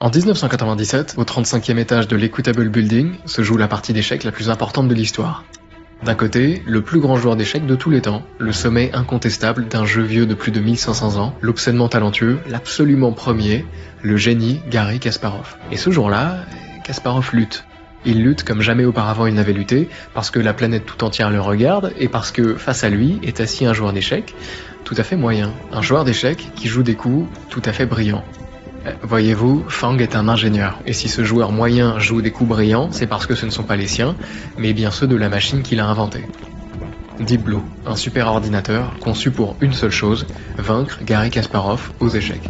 En 1997, au 35e étage de l'Equitable Building, se joue la partie d'échecs la plus importante de l'histoire. D'un côté, le plus grand joueur d'échecs de tous les temps, le sommet incontestable d'un jeu vieux de plus de 1500 ans, l'obscènement talentueux, l'absolument premier, le génie Garry Kasparov. Et ce jour-là, Kasparov lutte. Il lutte comme jamais auparavant il n'avait lutté, parce que la planète tout entière le regarde, et parce que, face à lui, est assis un joueur d'échecs tout à fait moyen. Un joueur d'échecs qui joue des coups tout à fait brillants. Voyez-vous, Fang est un ingénieur, et si ce joueur moyen joue des coups brillants, c'est parce que ce ne sont pas les siens, mais bien ceux de la machine qu'il a inventée. Deep Blue, un super ordinateur conçu pour une seule chose, vaincre Garry Kasparov aux échecs.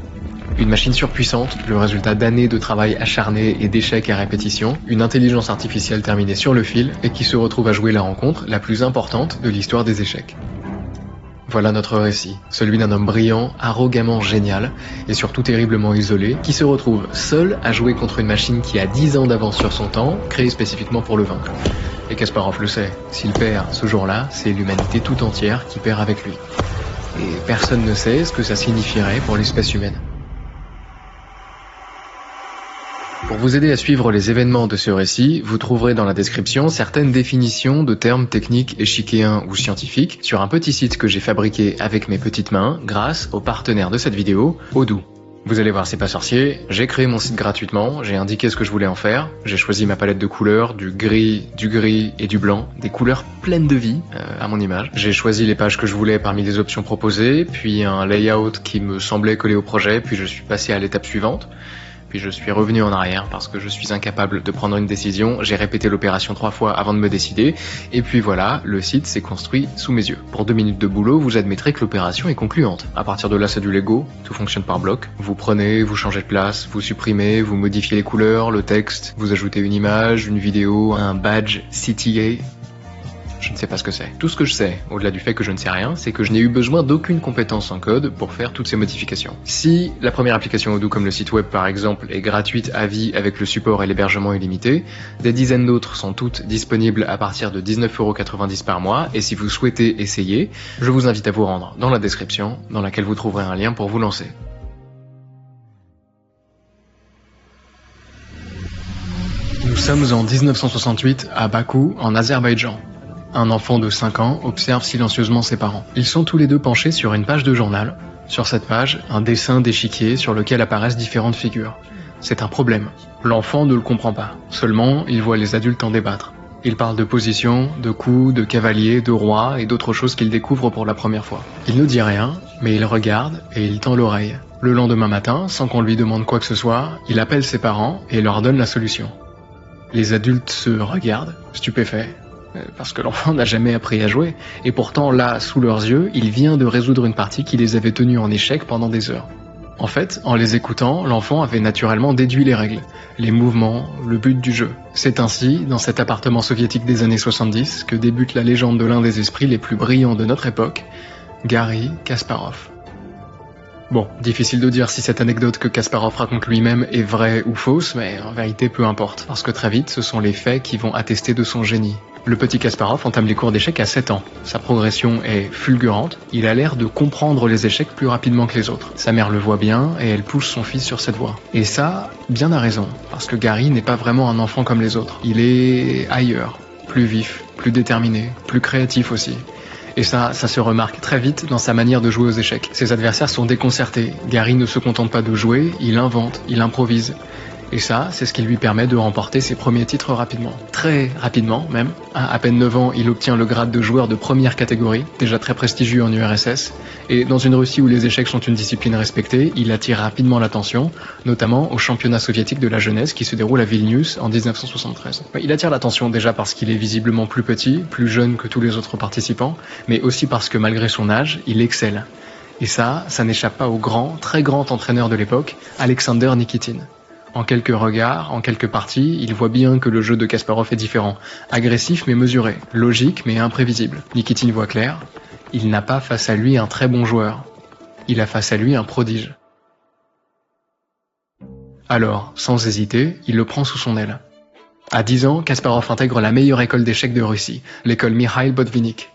Une machine surpuissante, le résultat d'années de travail acharné et d'échecs à répétition, une intelligence artificielle terminée sur le fil et qui se retrouve à jouer la rencontre la plus importante de l'histoire des échecs. Voilà notre récit, celui d'un homme brillant, arrogamment génial, et surtout terriblement isolé, qui se retrouve seul à jouer contre une machine qui a 10 ans d'avance sur son temps, créée spécifiquement pour le vaincre. Et Kasparov le sait, s'il perd ce jour-là, c'est l'humanité tout entière qui perd avec lui. Et personne ne sait ce que ça signifierait pour l'espèce humaine. Pour vous aider à suivre les événements de ce récit, vous trouverez dans la description certaines définitions de termes techniques échiquéens ou scientifiques sur un petit site que j'ai fabriqué avec mes petites mains grâce au partenaire de cette vidéo, Odoo. Vous allez voir, c'est pas sorcier, j'ai créé mon site gratuitement, j'ai indiqué ce que je voulais en faire, j'ai choisi ma palette de couleurs, du gris et du blanc, des couleurs pleines de vie, à mon image. J'ai choisi les pages que je voulais parmi les options proposées, puis un layout qui me semblait coller au projet, puis je suis passé à l'étape suivante. Puis je suis revenu en arrière parce que je suis incapable de prendre une décision, j'ai répété l'opération 3 fois avant de me décider, et puis voilà, le site s'est construit sous mes yeux. Pour 2 minutes de boulot, vous admettrez que l'opération est concluante. À partir de là, c'est du Lego, tout fonctionne par bloc. Vous prenez, vous changez de place, vous supprimez, vous modifiez les couleurs, le texte, vous ajoutez une image, une vidéo, un badge CTA... Je ne sais pas ce que c'est. Tout ce que je sais, au-delà du fait que je ne sais rien, c'est que je n'ai eu besoin d'aucune compétence en code pour faire toutes ces modifications. Si la première application Odoo comme le site web par exemple est gratuite à vie avec le support et l'hébergement illimité, des dizaines d'autres sont toutes disponibles à partir de 19,90 € par mois, et si vous souhaitez essayer, je vous invite à vous rendre dans la description, dans laquelle vous trouverez un lien pour vous lancer. Nous sommes en 1968 à Bakou, en Azerbaïdjan. Un enfant de 5 ans observe silencieusement ses parents. Ils sont tous les deux penchés sur une page de journal. Sur cette page, un dessin d'échiquier sur lequel apparaissent différentes figures. C'est un problème. L'enfant ne le comprend pas. Seulement, il voit les adultes en débattre. Il parle de position, de coups, de cavalier, de roi et d'autres choses qu'il découvre pour la première fois. Il ne dit rien, mais il regarde et il tend l'oreille. Le lendemain matin, sans qu'on lui demande quoi que ce soit, il appelle ses parents et leur donne la solution. Les adultes se regardent, stupéfaits. Parce que l'enfant n'a jamais appris à jouer, et pourtant là, sous leurs yeux, il vient de résoudre une partie qui les avait tenus en échec pendant des heures. En fait, en les écoutant, l'enfant avait naturellement déduit les règles, les mouvements, le but du jeu. C'est ainsi, dans cet appartement soviétique des années 70, que débute la légende de l'un des esprits les plus brillants de notre époque, Garry Kasparov. Bon, difficile de dire si cette anecdote que Kasparov raconte lui-même est vraie ou fausse, mais en vérité peu importe, parce que très vite, ce sont les faits qui vont attester de son génie. Le petit Kasparov entame les cours d'échecs à 7 ans. Sa progression est fulgurante, il a l'air de comprendre les échecs plus rapidement que les autres. Sa mère le voit bien et elle pousse son fils sur cette voie. Et ça, bien à raison, parce que Garry n'est pas vraiment un enfant comme les autres. Il est ailleurs, plus vif, plus déterminé, plus créatif aussi. Et ça se remarque très vite dans sa manière de jouer aux échecs. Ses adversaires sont déconcertés. Garry ne se contente pas de jouer, il invente, il improvise. Et ça, c'est ce qui lui permet de remporter ses premiers titres rapidement. Très rapidement, même. À peine 9 ans, il obtient le grade de joueur de première catégorie, déjà très prestigieux en URSS. Et dans une Russie où les échecs sont une discipline respectée, il attire rapidement l'attention, notamment au championnat soviétique de la jeunesse qui se déroule à Vilnius en 1973. Il attire l'attention déjà parce qu'il est visiblement plus petit, plus jeune que tous les autres participants, mais aussi parce que malgré son âge, il excelle. Et ça n'échappe pas au grand, très grand entraîneur de l'époque, Alexander Nikitin. En quelques regards, en quelques parties, il voit bien que le jeu de Kasparov est différent. Agressif mais mesuré, logique mais imprévisible. Nikitin voit clair, il n'a pas face à lui un très bon joueur. Il a face à lui un prodige. Alors, sans hésiter, il le prend sous son aile. À 10 ans, Kasparov intègre la meilleure école d'échecs de Russie, l'école Mikhail Botvinnik.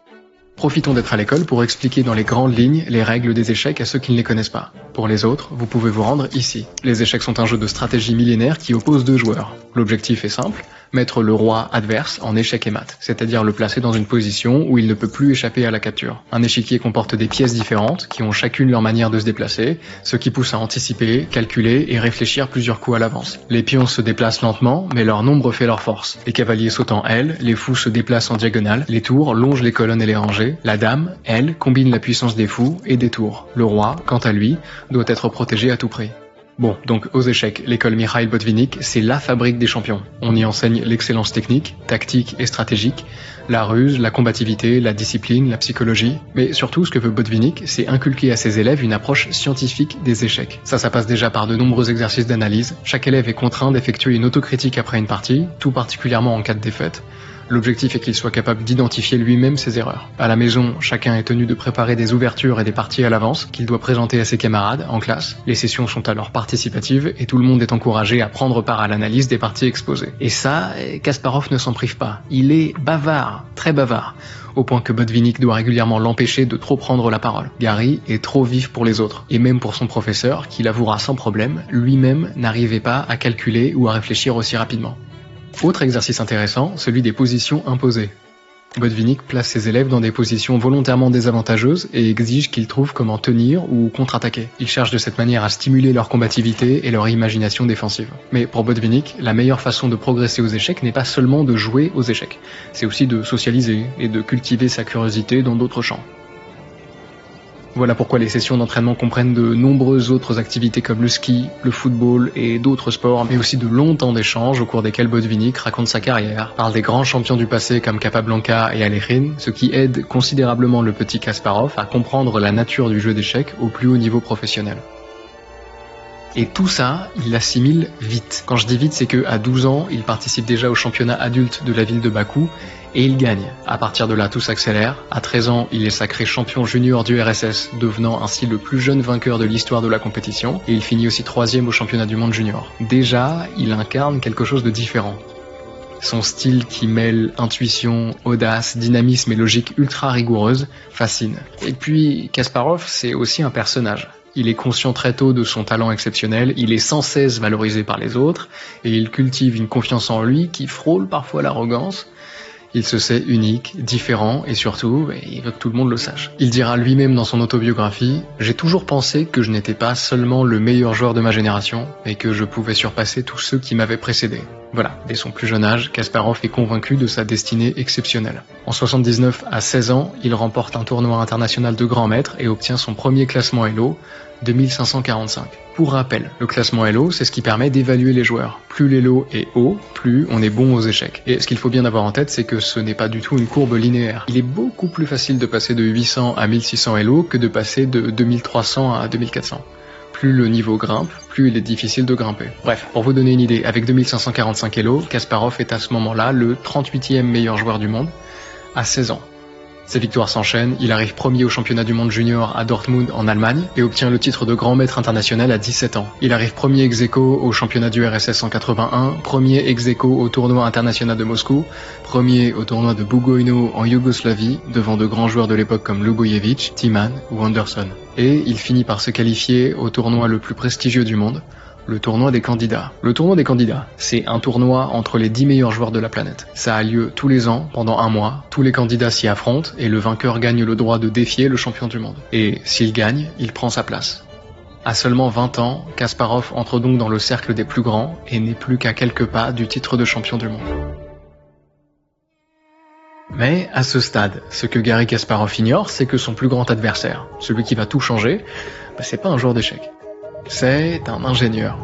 Profitons d'être à l'école pour expliquer dans les grandes lignes les règles des échecs à ceux qui ne les connaissent pas. Pour les autres, vous pouvez vous rendre ici. Les échecs sont un jeu de stratégie millénaire qui oppose deux joueurs. L'objectif est simple, mettre le roi adverse en échec et mat, c'est-à-dire le placer dans une position où il ne peut plus échapper à la capture. Un échiquier comporte des pièces différentes qui ont chacune leur manière de se déplacer, ce qui pousse à anticiper, calculer et réfléchir plusieurs coups à l'avance. Les pions se déplacent lentement, mais leur nombre fait leur force. Les cavaliers sautent en L, les fous se déplacent en diagonale, les tours longent les colonnes et les rangées, la dame, elle, combine la puissance des fous et des tours. Le roi, quant à lui, doit être protégé à tout prix. Bon, donc aux échecs, l'école Mikhail Botvinnik, c'est la fabrique des champions. On y enseigne l'excellence technique, tactique et stratégique, la ruse, la combativité, la discipline, la psychologie. Mais surtout, ce que veut Botvinnik, c'est inculquer à ses élèves une approche scientifique des échecs. Ça passe déjà par de nombreux exercices d'analyse. Chaque élève est contraint d'effectuer une autocritique après une partie, tout particulièrement en cas de défaite. L'objectif est qu'il soit capable d'identifier lui-même ses erreurs. À la maison, chacun est tenu de préparer des ouvertures et des parties à l'avance qu'il doit présenter à ses camarades en classe. Les sessions sont alors participatives et tout le monde est encouragé à prendre part à l'analyse des parties exposées. Et ça, Kasparov ne s'en prive pas. Il est bavard, très bavard, au point que Botvinnik doit régulièrement l'empêcher de trop prendre la parole. Gary est trop vif pour les autres, et même pour son professeur, qui l'avouera sans problème, lui-même n'arrivait pas à calculer ou à réfléchir aussi rapidement. Autre exercice intéressant, celui des positions imposées. Botvinnik place ses élèves dans des positions volontairement désavantageuses et exige qu'ils trouvent comment tenir ou contre-attaquer. Il cherche de cette manière à stimuler leur combativité et leur imagination défensive. Mais pour Botvinnik, la meilleure façon de progresser aux échecs n'est pas seulement de jouer aux échecs, c'est aussi de socialiser et de cultiver sa curiosité dans d'autres champs. Voilà pourquoi les sessions d'entraînement comprennent de nombreuses autres activités comme le ski, le football et d'autres sports, mais aussi de longs temps d'échanges au cours desquels Botvinnik raconte sa carrière, parle des grands champions du passé comme Capablanca et Alekhine, ce qui aide considérablement le petit Kasparov à comprendre la nature du jeu d'échecs au plus haut niveau professionnel. Et tout ça, il l'assimile vite. Quand je dis vite, c'est qu'à 12 ans, il participe déjà au championnat adulte de la ville de Bakou, et il gagne. À partir de là, tout s'accélère. À 13 ans, il est sacré champion junior du RSS, devenant ainsi le plus jeune vainqueur de l'histoire de la compétition, et il finit aussi 3e au championnat du monde junior. Déjà, il incarne quelque chose de différent. Son style qui mêle intuition, audace, dynamisme et logique ultra rigoureuse fascine. Et puis, Kasparov, c'est aussi un personnage. Il est conscient très tôt de son talent exceptionnel, il est sans cesse valorisé par les autres, et il cultive une confiance en lui qui frôle parfois l'arrogance. Il se sait unique, différent, et surtout, il veut que tout le monde le sache. Il dira lui-même dans son autobiographie « J'ai toujours pensé que je n'étais pas seulement le meilleur joueur de ma génération, mais que je pouvais surpasser tous ceux qui m'avaient précédé. » Voilà, dès son plus jeune âge, Kasparov est convaincu de sa destinée exceptionnelle. En 79, à 16 ans, il remporte un tournoi international de grands maîtres et obtient son premier classement Elo, 2545. Pour rappel, le classement Elo, c'est ce qui permet d'évaluer les joueurs. Plus l'Elo est haut, plus on est bon aux échecs. Et ce qu'il faut bien avoir en tête, c'est que ce n'est pas du tout une courbe linéaire. Il est beaucoup plus facile de passer de 800 à 1600 Elo que de passer de 2300 à 2400. Plus le niveau grimpe, plus il est difficile de grimper. Bref, pour vous donner une idée, avec 2545 Elo, Kasparov est à ce moment-là le 38e meilleur joueur du monde, à 16 ans. Ses victoires s'enchaînent, il arrive premier au championnat du monde junior à Dortmund en Allemagne et obtient le titre de grand maître international à 17 ans. Il arrive premier ex-aequo au championnat du RSS en 81, premier ex-aequo au tournoi international de Moscou, premier au tournoi de Bugojno en Yougoslavie, devant de grands joueurs de l'époque comme Lubojevic, Timan ou Anderson. Et il finit par se qualifier au tournoi le plus prestigieux du monde, le tournoi des candidats. Le tournoi des candidats, c'est un tournoi entre les 10 meilleurs joueurs de la planète. Ça a lieu tous les ans, pendant un mois, tous les candidats s'y affrontent et le vainqueur gagne le droit de défier le champion du monde. Et s'il gagne, il prend sa place. À seulement 20 ans, Kasparov entre donc dans le cercle des plus grands et n'est plus qu'à quelques pas du titre de champion du monde. Mais à ce stade, ce que Garry Kasparov ignore, c'est que son plus grand adversaire, celui qui va tout changer, c'est pas un joueur d'échecs. C'est un ingénieur.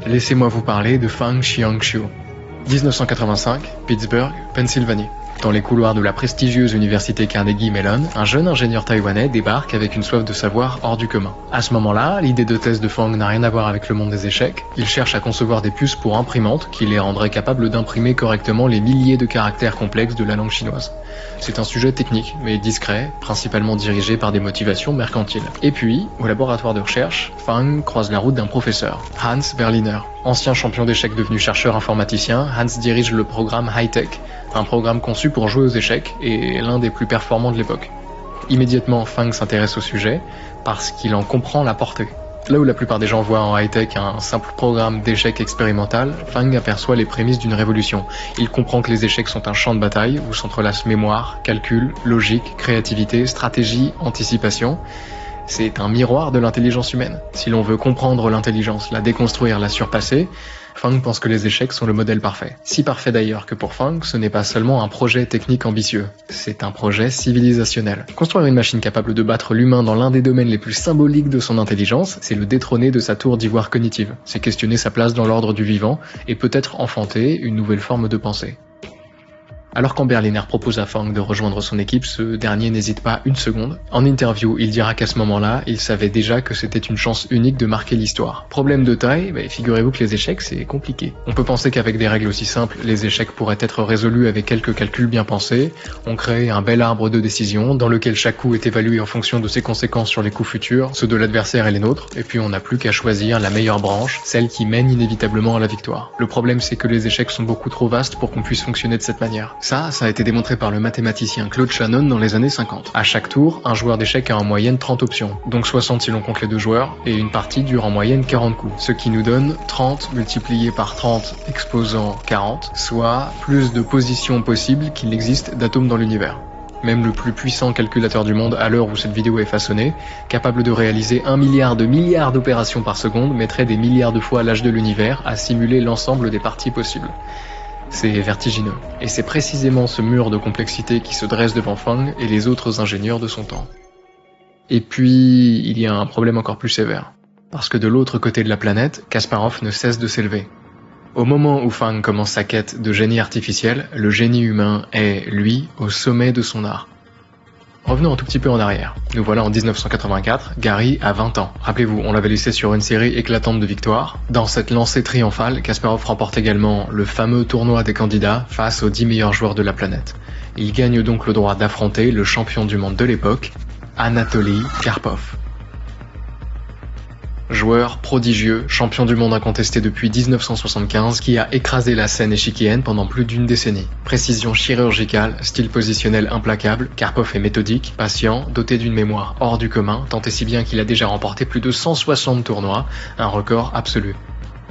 Laissez-moi vous parler de Fang Xiangxiu. 1985, Pittsburgh, Pennsylvanie. Dans les couloirs de la prestigieuse université Carnegie Mellon, un jeune ingénieur taïwanais débarque avec une soif de savoir hors du commun. À ce moment-là, l'idée de thèse de Fang n'a rien à voir avec le monde des échecs. Il cherche à concevoir des puces pour imprimantes qui les rendraient capables d'imprimer correctement les milliers de caractères complexes de la langue chinoise. C'est un sujet technique, mais discret, principalement dirigé par des motivations mercantiles. Et puis, au laboratoire de recherche, Fang croise la route d'un professeur, Hans Berliner. Ancien champion d'échecs devenu chercheur informaticien, Hans dirige le programme High-Tech, un programme conçu pour jouer aux échecs et l'un des plus performants de l'époque. Immédiatement, Fang s'intéresse au sujet parce qu'il en comprend la portée. Là où la plupart des gens voient en high-tech un simple programme d'échecs expérimental, Fang aperçoit les prémices d'une révolution. Il comprend que les échecs sont un champ de bataille où s'entrelacent mémoire, calcul, logique, créativité, stratégie, anticipation. C'est un miroir de l'intelligence humaine. Si l'on veut comprendre l'intelligence, la déconstruire, la surpasser, Fang pense que les échecs sont le modèle parfait. Si parfait d'ailleurs que pour Fang, ce n'est pas seulement un projet technique ambitieux, c'est un projet civilisationnel. Construire une machine capable de battre l'humain dans l'un des domaines les plus symboliques de son intelligence, c'est le détrôner de sa tour d'ivoire cognitive. C'est questionner sa place dans l'ordre du vivant et peut-être enfanter une nouvelle forme de pensée. Alors quand Berliner propose à Fang de rejoindre son équipe, ce dernier n'hésite pas une seconde. En interview, il dira qu'à ce moment-là, il savait déjà que c'était une chance unique de marquer l'histoire. Problème de taille, figurez-vous que les échecs, c'est compliqué. On peut penser qu'avec des règles aussi simples, les échecs pourraient être résolus avec quelques calculs bien pensés. On crée un bel arbre de décision dans lequel chaque coup est évalué en fonction de ses conséquences sur les coups futurs, ceux de l'adversaire et les nôtres, et puis on n'a plus qu'à choisir la meilleure branche, celle qui mène inévitablement à la victoire. Le problème, c'est que les échecs sont beaucoup trop vastes pour qu'on puisse fonctionner de cette manière. Ça a été démontré par le mathématicien Claude Shannon dans les années 50. À chaque tour, un joueur d'échecs a en moyenne 30 options, donc 60 si l'on compte les deux joueurs, et une partie dure en moyenne 40 coups, ce qui nous donne 30 multiplié par 30 exposant 40, soit plus de positions possibles qu'il n'existe d'atomes dans l'univers. Même le plus puissant calculateur du monde à l'heure où cette vidéo est façonnée, capable de réaliser 1 milliard d'opérations par seconde, mettrait des milliards de fois l'âge de l'univers à simuler l'ensemble des parties possibles. C'est vertigineux. Et c'est précisément ce mur de complexité qui se dresse devant Fang et les autres ingénieurs de son temps. Et puis, il y a un problème encore plus sévère. Parce que de l'autre côté de la planète, Kasparov ne cesse de s'élever. Au moment où Fang commence sa quête de génie artificiel, le génie humain est, lui, au sommet de son art. Revenons un tout petit peu en arrière. Nous voilà en 1984, Gary a 20 ans. Rappelez-vous, on l'avait laissé sur une série éclatante de victoires. Dans cette lancée triomphale, Kasparov remporte également le fameux tournoi des candidats face aux 10 meilleurs joueurs de la planète. Il gagne donc le droit d'affronter le champion du monde de l'époque, Anatoly Karpov. Joueur prodigieux, champion du monde incontesté depuis 1975, qui a écrasé la scène échiquienne pendant plus d'une décennie. Précision chirurgicale, style positionnel implacable, Karpov est méthodique, patient, doté d'une mémoire hors du commun, tant et si bien qu'il a déjà remporté plus de 160 tournois, un record absolu.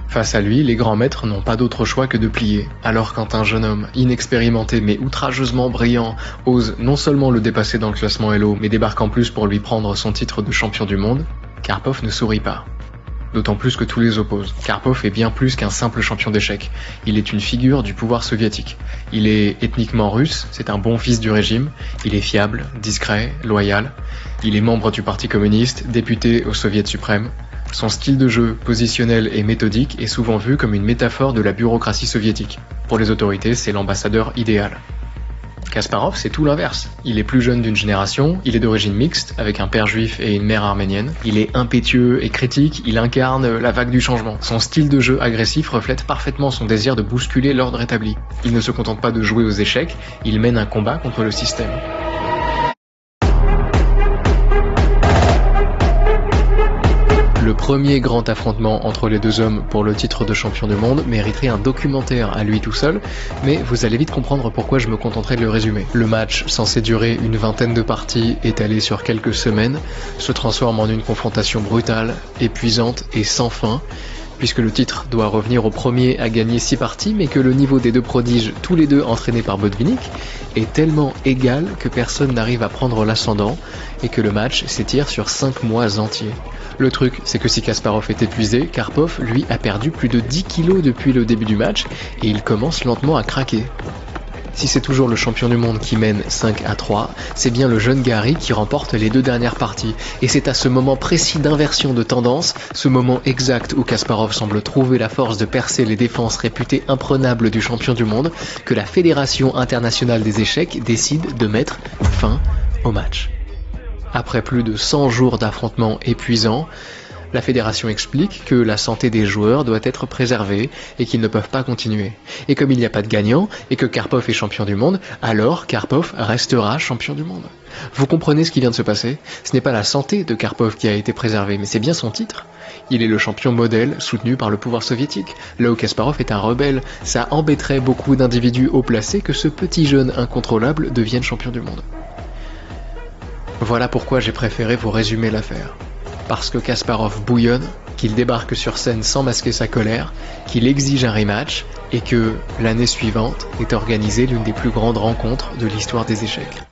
Face à lui, les grands maîtres n'ont pas d'autre choix que de plier. Alors quand un jeune homme, inexpérimenté mais outrageusement brillant, ose non seulement le dépasser dans le classement Elo, mais débarque en plus pour lui prendre son titre de champion du monde, Karpov ne sourit pas. D'autant plus que tout les oppose. Karpov est bien plus qu'un simple champion d'échecs. Il est une figure du pouvoir soviétique. Il est ethniquement russe, c'est un bon fils du régime, il est fiable, discret, loyal. Il est membre du Parti communiste, député au Soviet suprême. Son style de jeu, positionnel et méthodique, est souvent vu comme une métaphore de la bureaucratie soviétique. Pour les autorités, c'est l'ambassadeur idéal. Kasparov, c'est tout l'inverse. Il est plus jeune d'une génération, il est d'origine mixte, avec un père juif et une mère arménienne. Il est impétueux et critique, il incarne la vague du changement. Son style de jeu agressif reflète parfaitement son désir de bousculer l'ordre établi. Il ne se contente pas de jouer aux échecs, il mène un combat contre le système. Le premier grand affrontement entre les deux hommes pour le titre de champion du monde mériterait un documentaire à lui tout seul, mais vous allez vite comprendre pourquoi je me contenterai de le résumer. Le match, censé durer une vingtaine de parties étalées sur quelques semaines, se transforme en une confrontation brutale, épuisante et sans fin, puisque le titre doit revenir au premier à gagner 6 parties, mais que le niveau des deux prodiges, tous les deux entraînés par Botvinnik, est tellement égal que personne n'arrive à prendre l'ascendant, et que le match s'étire sur 5 mois entiers. Le truc, c'est que si Kasparov est épuisé, Karpov, lui, a perdu plus de 10 kilos depuis le début du match, et il commence lentement à craquer. Si c'est toujours le champion du monde qui mène 5-3, c'est bien le jeune Gary qui remporte les 2 dernières parties. Et c'est à ce moment précis d'inversion de tendance, ce moment exact où Kasparov semble trouver la force de percer les défenses réputées imprenables du champion du monde, que la Fédération internationale des échecs décide de mettre fin au match. Après plus de 100 jours d'affrontements épuisants, La fédération explique que la santé des joueurs doit être préservée et qu'ils ne peuvent pas continuer. Et comme il n'y a pas de gagnant et que Karpov est champion du monde, alors Karpov restera champion du monde. Vous comprenez ce qui vient de se passer? Ce n'est pas la santé de Karpov qui a été préservée, mais c'est bien son titre. Il est le champion modèle soutenu par le pouvoir soviétique. Là où Kasparov est un rebelle, ça embêterait beaucoup d'individus haut placés que ce petit jeune incontrôlable devienne champion du monde. Voilà pourquoi j'ai préféré vous résumer l'affaire. Parce que Kasparov bouillonne, qu'il débarque sur scène sans masquer sa colère, qu'il exige un rematch, et que, l'année suivante, est organisée l'une des plus grandes rencontres de l'histoire des échecs.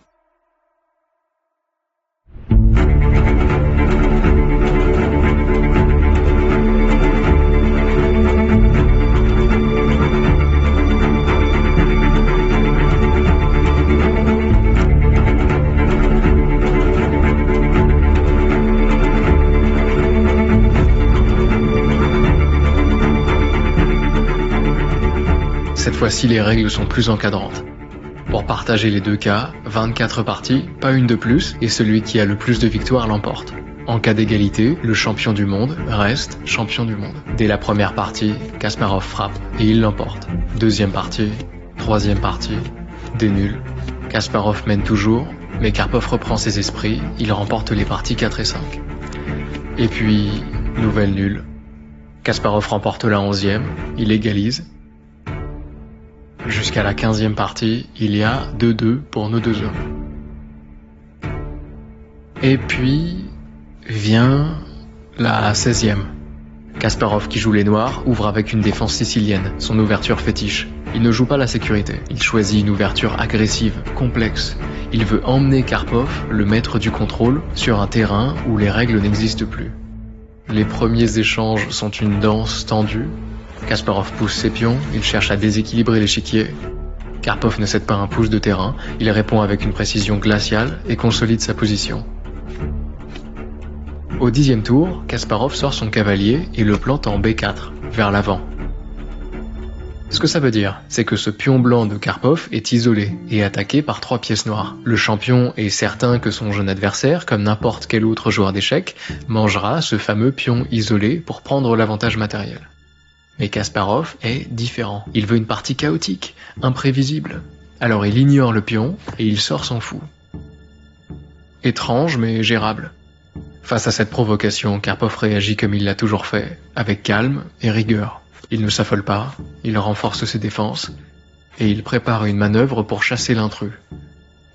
Cette fois-ci, les règles sont plus encadrantes. Pour partager les deux cas, 24 parties, pas une de plus, et celui qui a le plus de victoires l'emporte. En cas d'égalité, le champion du monde reste champion du monde. Dès la première partie, Kasparov frappe et il l'emporte. Deuxième partie, troisième partie, des nuls. Kasparov mène toujours, mais Karpov reprend ses esprits, il remporte les parties 4 et 5. Et puis, nouvelle nulle. Kasparov remporte la 11e, il égalise. Jusqu'à la 15e partie, il y a 2-2 pour nos deux hommes. Et puis vient la 16e. Kasparov, qui joue les noirs, ouvre avec une défense sicilienne, son ouverture fétiche. Il ne joue pas la sécurité, il choisit une ouverture agressive, complexe. Il veut emmener Karpov, le maître du contrôle, sur un terrain où les règles n'existent plus. Les premiers échanges sont une danse tendue. Kasparov pousse ses pions, il cherche à déséquilibrer l'échiquier. Karpov ne cède pas un pouce de terrain, il répond avec une précision glaciale et consolide sa position. Au 10e tour, Kasparov sort son cavalier et le plante en B4, vers l'avant. Ce que ça veut dire, c'est que ce pion blanc de Karpov est isolé et attaqué par 3 pièces noires. Le champion est certain que son jeune adversaire, comme n'importe quel autre joueur d'échecs, mangera ce fameux pion isolé pour prendre l'avantage matériel. Mais Kasparov est différent. Il veut une partie chaotique, imprévisible. Alors il ignore le pion et il sort son fou. Étrange mais gérable. Face à cette provocation, Karpov réagit comme il l'a toujours fait, avec calme et rigueur. Il ne s'affole pas, il renforce ses défenses, et il prépare une manœuvre pour chasser l'intrus.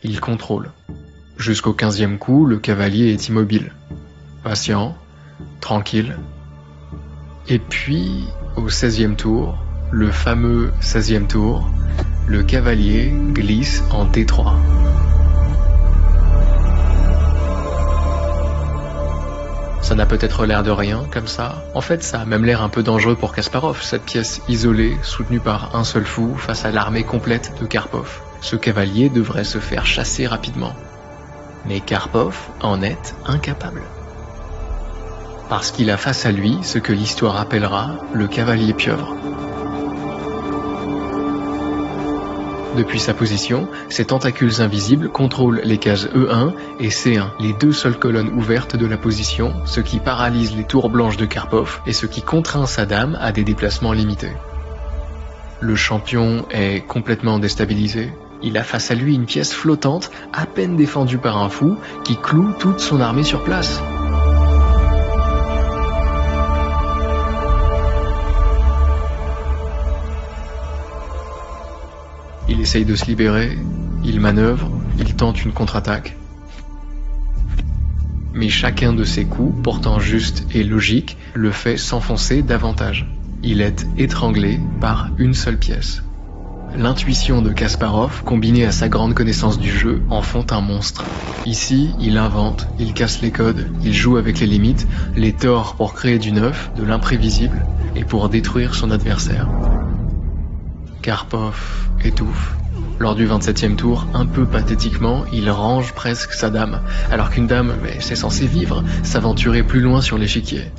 Il contrôle. Jusqu'au 15e coup, le cavalier est immobile. Patient, tranquille. Et puis, au 16e tour, le fameux 16e tour, le cavalier glisse en D3. Ça n'a peut-être l'air de rien, comme ça. En fait, ça a même l'air un peu dangereux pour Kasparov, cette pièce isolée, soutenue par un seul fou, face à l'armée complète de Karpov. Ce cavalier devrait se faire chasser rapidement. Mais Karpov en est incapable. Parce qu'il a face à lui ce que l'histoire appellera le cavalier pieuvre. Depuis sa position, ses tentacules invisibles contrôlent les cases E1 et C1, les deux seules colonnes ouvertes de la position, ce qui paralyse les tours blanches de Karpov et ce qui contraint sa dame à des déplacements limités. Le champion est complètement déstabilisé. Il a face à lui une pièce flottante, à peine défendue par un fou, qui cloue toute son armée sur place. Il essaye de se libérer, il manœuvre, il tente une contre-attaque. Mais chacun de ses coups, pourtant juste et logique, le fait s'enfoncer davantage. Il est étranglé par une seule pièce. L'intuition de Kasparov, combinée à sa grande connaissance du jeu, en font un monstre. Ici, il invente, il casse les codes, il joue avec les limites, les torts pour créer du neuf, de l'imprévisible, et pour détruire son adversaire. Karpov étouffe. Lors du 27e tour, un peu pathétiquement, il range presque sa dame, alors qu'une dame, c'est censé vivre, s'aventurer plus loin sur l'échiquier.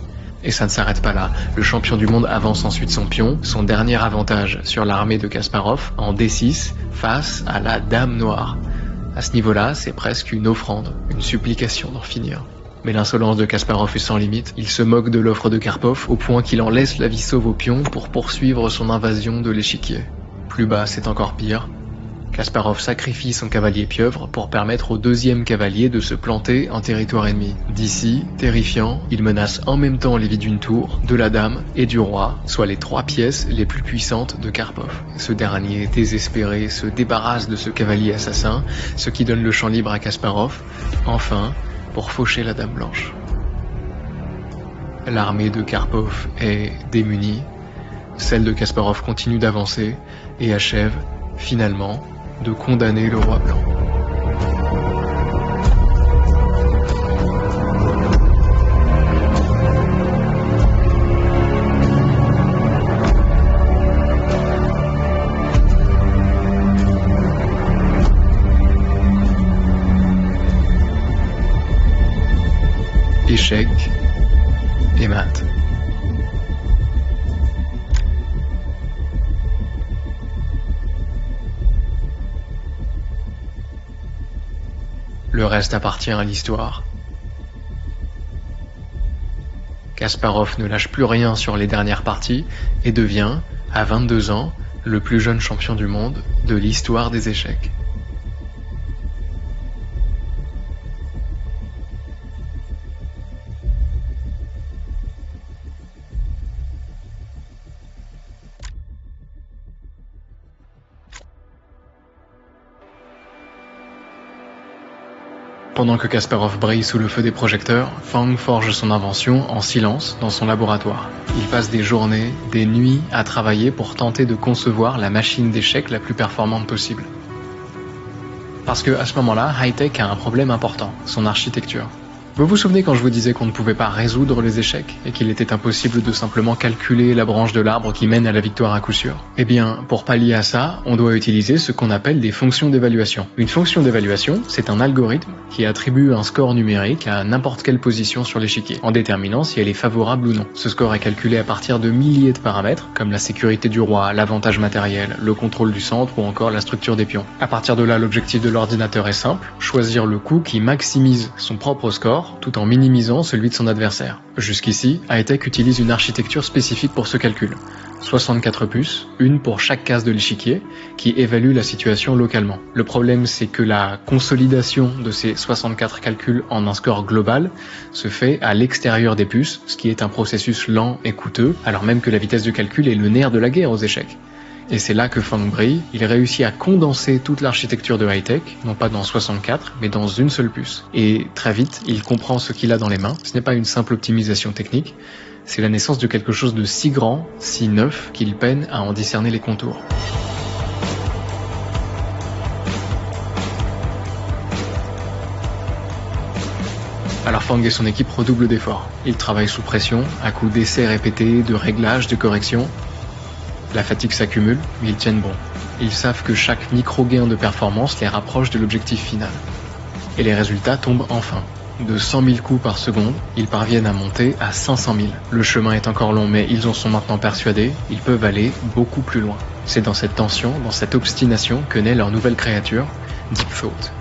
Et ça ne s'arrête pas là, le champion du monde avance ensuite son pion, son dernier avantage sur l'armée de Kasparov, en D6, face à la dame noire. À ce niveau-là, c'est presque une offrande, une supplication d'en finir. Mais l'insolence de Kasparov est sans limite. Il se moque de l'offre de Karpov au point qu'il en laisse la vie sauve au pion pour poursuivre son invasion de l'échiquier. Plus bas, c'est encore pire. Kasparov sacrifie son cavalier pieuvre pour permettre au deuxième cavalier de se planter en territoire ennemi. D'ici, terrifiant, il menace en même temps les vies d'une tour, de la dame et du roi, soit les 3 pièces les plus puissantes de Karpov. Ce dernier, désespéré, se débarrasse de ce cavalier assassin, ce qui donne le champ libre à Kasparov, enfin, pour faucher la dame blanche. L'armée de Karpov est démunie, celle de Kasparov continue d'avancer et achève, finalement, de condamner le roi blanc. Échec et mat. Le reste appartient à l'histoire. Kasparov ne lâche plus rien sur les dernières parties et devient, à 22 ans, le plus jeune champion du monde de l'histoire des échecs. Pendant que Kasparov brille sous le feu des projecteurs, Fang forge son invention en silence dans son laboratoire. Il passe des journées, des nuits à travailler pour tenter de concevoir la machine d'échecs la plus performante possible. Parce que à ce moment-là, High-Tech a un problème important, son architecture. Vous vous souvenez quand je vous disais qu'on ne pouvait pas résoudre les échecs et qu'il était impossible de simplement calculer la branche de l'arbre qui mène à la victoire à coup sûr? Eh bien, pour pallier à ça, on doit utiliser ce qu'on appelle des fonctions d'évaluation. Une fonction d'évaluation, c'est un algorithme qui attribue un score numérique à n'importe quelle position sur l'échiquier, en déterminant si elle est favorable ou non. Ce score est calculé à partir de milliers de paramètres, comme la sécurité du roi, l'avantage matériel, le contrôle du centre ou encore la structure des pions. À partir de là, l'objectif de l'ordinateur est simple, choisir le coup qui maximise son propre score tout en minimisant celui de son adversaire. Jusqu'ici, High-Tech utilise une architecture spécifique pour ce calcul. 64 puces, une pour chaque case de l'échiquier, qui évalue la situation localement. Le problème, c'est que la consolidation de ces 64 calculs en un score global se fait à l'extérieur des puces, ce qui est un processus lent et coûteux, alors même que la vitesse de calcul est le nerf de la guerre aux échecs. Et c'est là que Fang brille, il réussit à condenser toute l'architecture de High-Tech, non pas dans 64, mais dans une seule puce. Et très vite, il comprend ce qu'il a dans les mains, ce n'est pas une simple optimisation technique, c'est la naissance de quelque chose de si grand, si neuf, qu'il peine à en discerner les contours. Alors Fang et son équipe redoublent d'efforts. Ils travaillent sous pression, à coups d'essais répétés, de réglages, de corrections. La fatigue s'accumule, mais ils tiennent bon. Ils savent que chaque micro-gain de performance les rapproche de l'objectif final. Et les résultats tombent enfin. De 100 000 coups par seconde, ils parviennent à monter à 500 000. Le chemin est encore long, mais ils en sont maintenant persuadés, ils peuvent aller beaucoup plus loin. C'est dans cette tension, dans cette obstination que naît leur nouvelle créature, Deep Thought.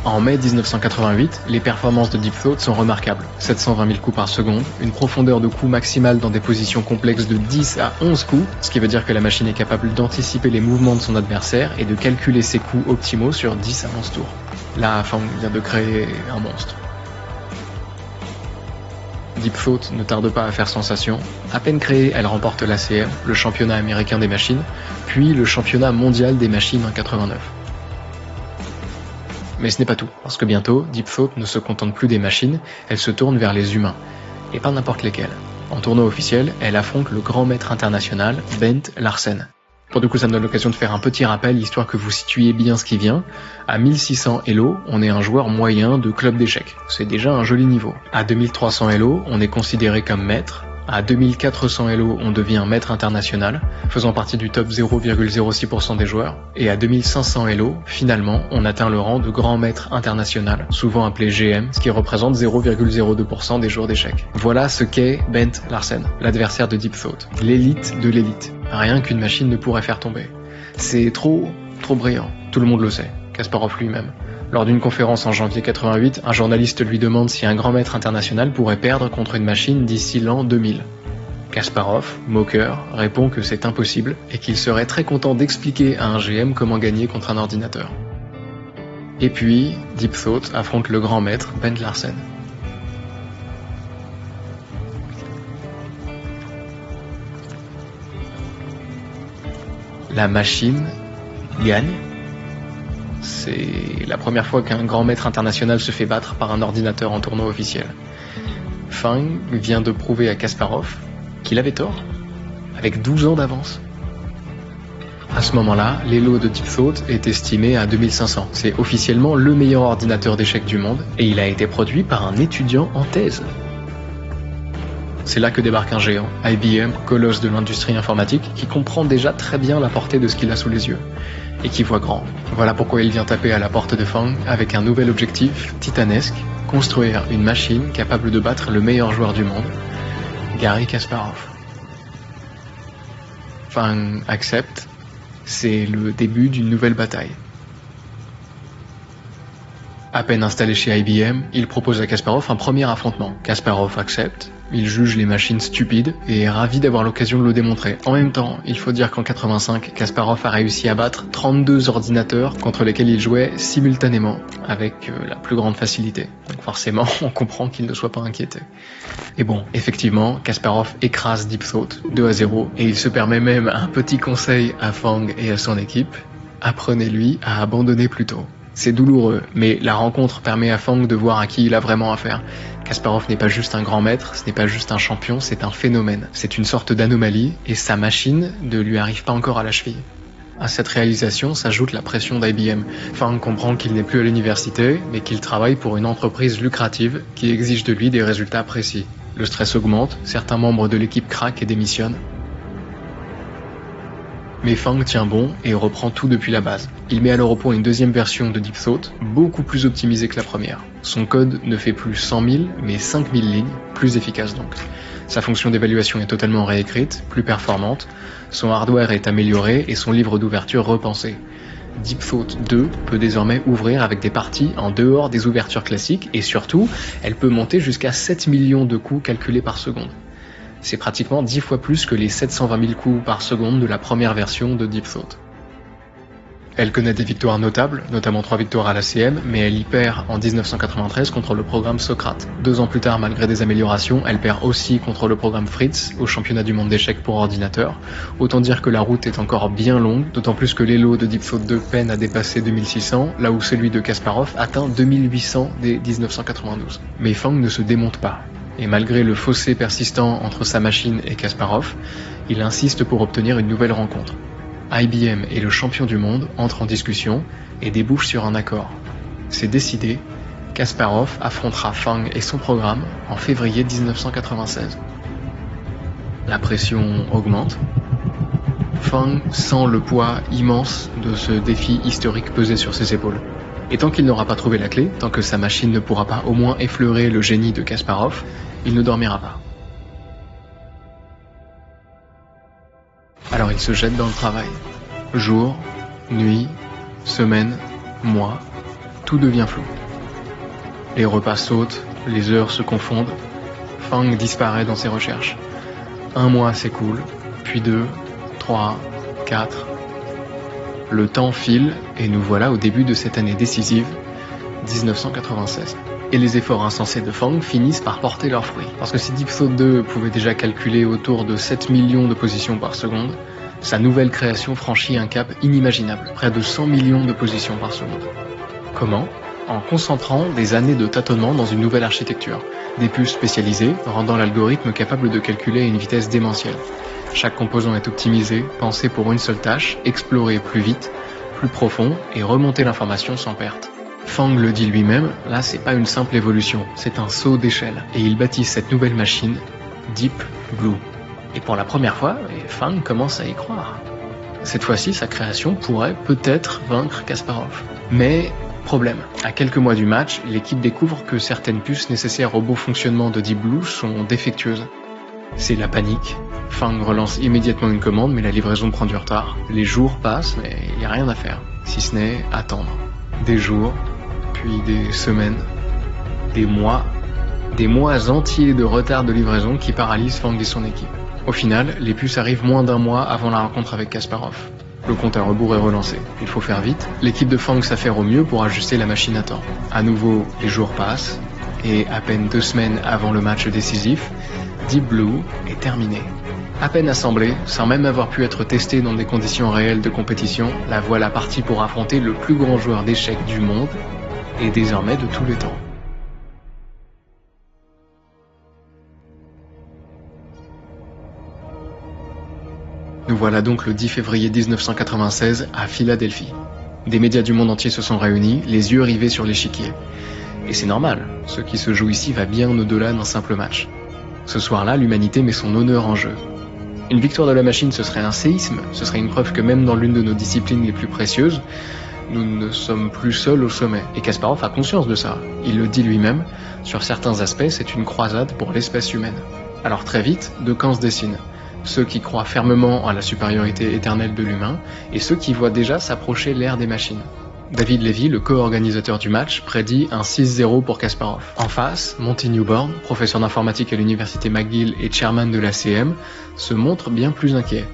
En mai 1988, les performances de Deep Thought sont remarquables. 720 000 coups par seconde, une profondeur de coup maximale dans des positions complexes de 10 à 11 coups, ce qui veut dire que la machine est capable d'anticiper les mouvements de son adversaire et de calculer ses coups optimaux sur 10 à 11 tours. Là, Fang vient de créer un monstre. Deep Thought ne tarde pas à faire sensation. À peine créée, elle remporte l'ACM, le championnat américain des machines, puis le championnat mondial des machines en 89. Mais ce n'est pas tout, parce que bientôt, Deep Thought ne se contente plus des machines, elle se tourne vers les humains, et pas n'importe lesquels. En tournoi officiel, elle affronte le grand maître international, Bent Larsen. Pour du coup, ça me donne l'occasion de faire un petit rappel, histoire que vous situiez bien ce qui vient. À 1600 Elo, on est un joueur moyen de club d'échecs. C'est déjà un joli niveau. À 2300 Elo, on est considéré comme maître. À 2400 Elo, on devient maître international, faisant partie du top 0,06% des joueurs. Et à 2500 Elo, finalement, on atteint le rang de grand maître international, souvent appelé GM, ce qui représente 0,02% des joueurs d'échecs. Voilà ce qu'est Bent Larsen, l'adversaire de Deep Thought. L'élite de l'élite. Rien qu'une machine ne pourrait faire tomber. C'est trop brillant. Tout le monde le sait. Kasparov lui-même. Lors d'une conférence en janvier 88, un journaliste lui demande si un grand maître international pourrait perdre contre une machine d'ici l'an 2000. Kasparov, moqueur, répond que c'est impossible et qu'il serait très content d'expliquer à un GM comment gagner contre un ordinateur. Et puis, Deep Thought affronte le grand maître Bent Larsen. La machine gagne. C'est la première fois qu'un grand maître international se fait battre par un ordinateur en tournoi officiel. Fang vient de prouver à Kasparov qu'il avait tort, avec 12 ans d'avance. À ce moment-là, l'Elo de Deep Thought est estimé à 2500. C'est officiellement le meilleur ordinateur d'échecs du monde et il a été produit par un étudiant en thèse. C'est là que débarque un géant, IBM, colosse de l'industrie informatique, qui comprend déjà très bien la portée de ce qu'il a sous les yeux, et qui voit grand. Voilà pourquoi il vient taper à la porte de Fang avec un nouvel objectif titanesque, construire une machine capable de battre le meilleur joueur du monde, Garry Kasparov. Fang accepte, c'est le début d'une nouvelle bataille. À peine installé chez IBM, il propose à Kasparov un premier affrontement. Kasparov accepte, il juge les machines stupides et est ravi d'avoir l'occasion de le démontrer. En même temps, il faut dire qu'en 85, Kasparov a réussi à battre 32 ordinateurs contre lesquels il jouait simultanément, avec la plus grande facilité. Donc forcément, on comprend qu'il ne soit pas inquiété. Et bon, effectivement, Kasparov écrase Deep Thought 2-0 et il se permet même un petit conseil à Fang et à son équipe. Apprenez-lui à abandonner plus tôt. C'est douloureux, mais la rencontre permet à Fang de voir à qui il a vraiment affaire. Kasparov n'est pas juste un grand maître, ce n'est pas juste un champion, c'est un phénomène. C'est une sorte d'anomalie, et sa machine ne lui arrive pas encore à la cheville. À cette réalisation s'ajoute la pression d'IBM. Fang comprend qu'il n'est plus à l'université, mais qu'il travaille pour une entreprise lucrative qui exige de lui des résultats précis. Le stress augmente, certains membres de l'équipe craquent et démissionnent. Mais Fang tient bon et reprend tout depuis la base. Il met alors au point une deuxième version de Deep Thought, beaucoup plus optimisée que la première. Son code ne fait plus 100 000, mais 5000 lignes, plus efficace donc. Sa fonction d'évaluation est totalement réécrite, plus performante, son hardware est amélioré et son livre d'ouverture repensé. Deep Thought 2 peut désormais ouvrir avec des parties en dehors des ouvertures classiques et surtout, elle peut monter jusqu'à 7 millions de coups calculés par seconde. C'est pratiquement 10 fois plus que les 720 000 coups par seconde de la première version de Deep Thought. Elle connaît des victoires notables, notamment 3 victoires à l'ACM, mais elle y perd en 1993 contre le programme Socrate. 2 ans plus tard, malgré des améliorations, elle perd aussi contre le programme Fritz au championnat du monde d'échecs pour ordinateur. Autant dire que la route est encore bien longue, d'autant plus que l'Elo de Deep Thought 2 peine à dépasser 2600, là où celui de Kasparov atteint 2800 dès 1992. Mais Fang ne se démonte pas. Et malgré le fossé persistant entre sa machine et Kasparov, il insiste pour obtenir une nouvelle rencontre. IBM et le champion du monde entrent en discussion et débouchent sur un accord. C'est décidé, Kasparov affrontera Fang et son programme en février 1996. La pression augmente. Fang sent le poids immense de ce défi historique peser sur ses épaules. Et tant qu'il n'aura pas trouvé la clé, tant que sa machine ne pourra pas au moins effleurer le génie de Kasparov, il ne dormira pas. Alors il se jette dans le travail. Jour, nuit, semaine, mois, tout devient flou. Les repas sautent, les heures se confondent. Fang disparaît dans ses recherches. 1 mois s'écoule, puis 2, 3, 4... Le temps file et nous voilà au début de cette année décisive, 1996. Et les efforts insensés de Fang finissent par porter leurs fruits. Parce que si Deep Thought 2 pouvait déjà calculer autour de 7 millions de positions par seconde, sa nouvelle création franchit un cap inimaginable, près de 100 millions de positions par seconde. Comment ? En concentrant des années de tâtonnement dans une nouvelle architecture. Des puces spécialisées, rendant l'algorithme capable de calculer à une vitesse démentielle. Chaque composant est optimisé, pensé pour une seule tâche, explorer plus vite, plus profond et remonter l'information sans perte. Fang le dit lui-même, là c'est pas une simple évolution, c'est un saut d'échelle. Et il baptise cette nouvelle machine Deep Blue. Et pour la première fois, Fang commence à y croire. Cette fois-ci, sa création pourrait peut-être vaincre Kasparov. Mais problème, à quelques mois du match, l'équipe découvre que certaines puces nécessaires au bon fonctionnement de Deep Blue sont défectueuses. C'est la panique. Fang relance immédiatement une commande, mais la livraison prend du retard. Les jours passent, mais il n'y a rien à faire, si ce n'est attendre. Des jours, puis des semaines, des mois entiers de retard de livraison qui paralysent Fang et son équipe. Au final, les puces arrivent moins d'un mois avant la rencontre avec Kasparov. Le compte à rebours est relancé. Il faut faire vite. L'équipe de Fang s'affaire au mieux pour ajuster la machine à temps. À nouveau, les jours passent, et à peine 2 semaines avant le match décisif, Deep Blue est terminé. À peine assemblée, sans même avoir pu être testée dans des conditions réelles de compétition, la voilà partie pour affronter le plus grand joueur d'échecs du monde, et désormais de tous les temps. Nous voilà donc le 10 février 1996 à Philadelphie. Des médias du monde entier se sont réunis, les yeux rivés sur l'échiquier. Et c'est normal, ce qui se joue ici va bien au-delà d'un simple match. Ce soir-là, l'humanité met son honneur en jeu. Une victoire de la machine, ce serait un séisme, ce serait une preuve que même dans l'une de nos disciplines les plus précieuses, nous ne sommes plus seuls au sommet. Et Kasparov a conscience de ça. Il le dit lui-même, sur certains aspects, c'est une croisade pour l'espèce humaine. Alors très vite, deux camps se dessinent. Ceux qui croient fermement à la supériorité éternelle de l'humain, et ceux qui voient déjà s'approcher l'ère des machines. David Levy, le co-organisateur du match, prédit un 6-0 pour Kasparov. En face, Monty Newborn, professeur d'informatique à l'université McGill et chairman de l'ACM, se montre bien plus inquiet.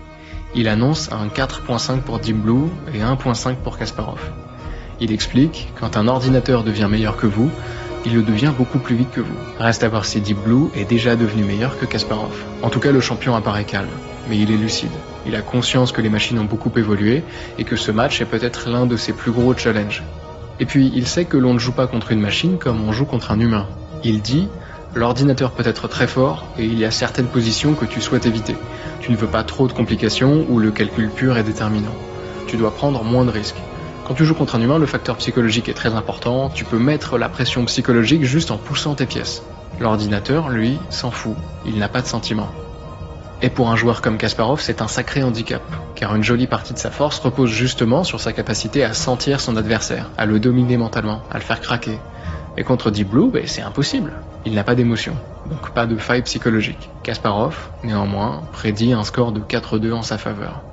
Il annonce un 4.5 pour Deep Blue et 1.5 pour Kasparov. Il explique, quand un ordinateur devient meilleur que vous, il le devient beaucoup plus vite que vous. Reste à voir si Deep Blue est déjà devenu meilleur que Kasparov. En tout cas, le champion apparaît calme, mais il est lucide. Il a conscience que les machines ont beaucoup évolué et que ce match est peut-être l'un de ses plus gros challenges. Et puis, il sait que l'on ne joue pas contre une machine comme on joue contre un humain. Il dit, l'ordinateur peut être très fort et il y a certaines positions que tu souhaites éviter. Tu ne veux pas trop de complications où le calcul pur est déterminant. Tu dois prendre moins de risques. Quand tu joues contre un humain, le facteur psychologique est très important, tu peux mettre la pression psychologique juste en poussant tes pièces. L'ordinateur, lui, s'en fout, il n'a pas de sentiments. Et pour un joueur comme Kasparov, c'est un sacré handicap, car une jolie partie de sa force repose justement sur sa capacité à sentir son adversaire, à le dominer mentalement, à le faire craquer. Et contre Deep Blue, c'est impossible, il n'a pas d'émotion, donc pas de faille psychologique. Kasparov, néanmoins, prédit un score de 4-2 en sa faveur.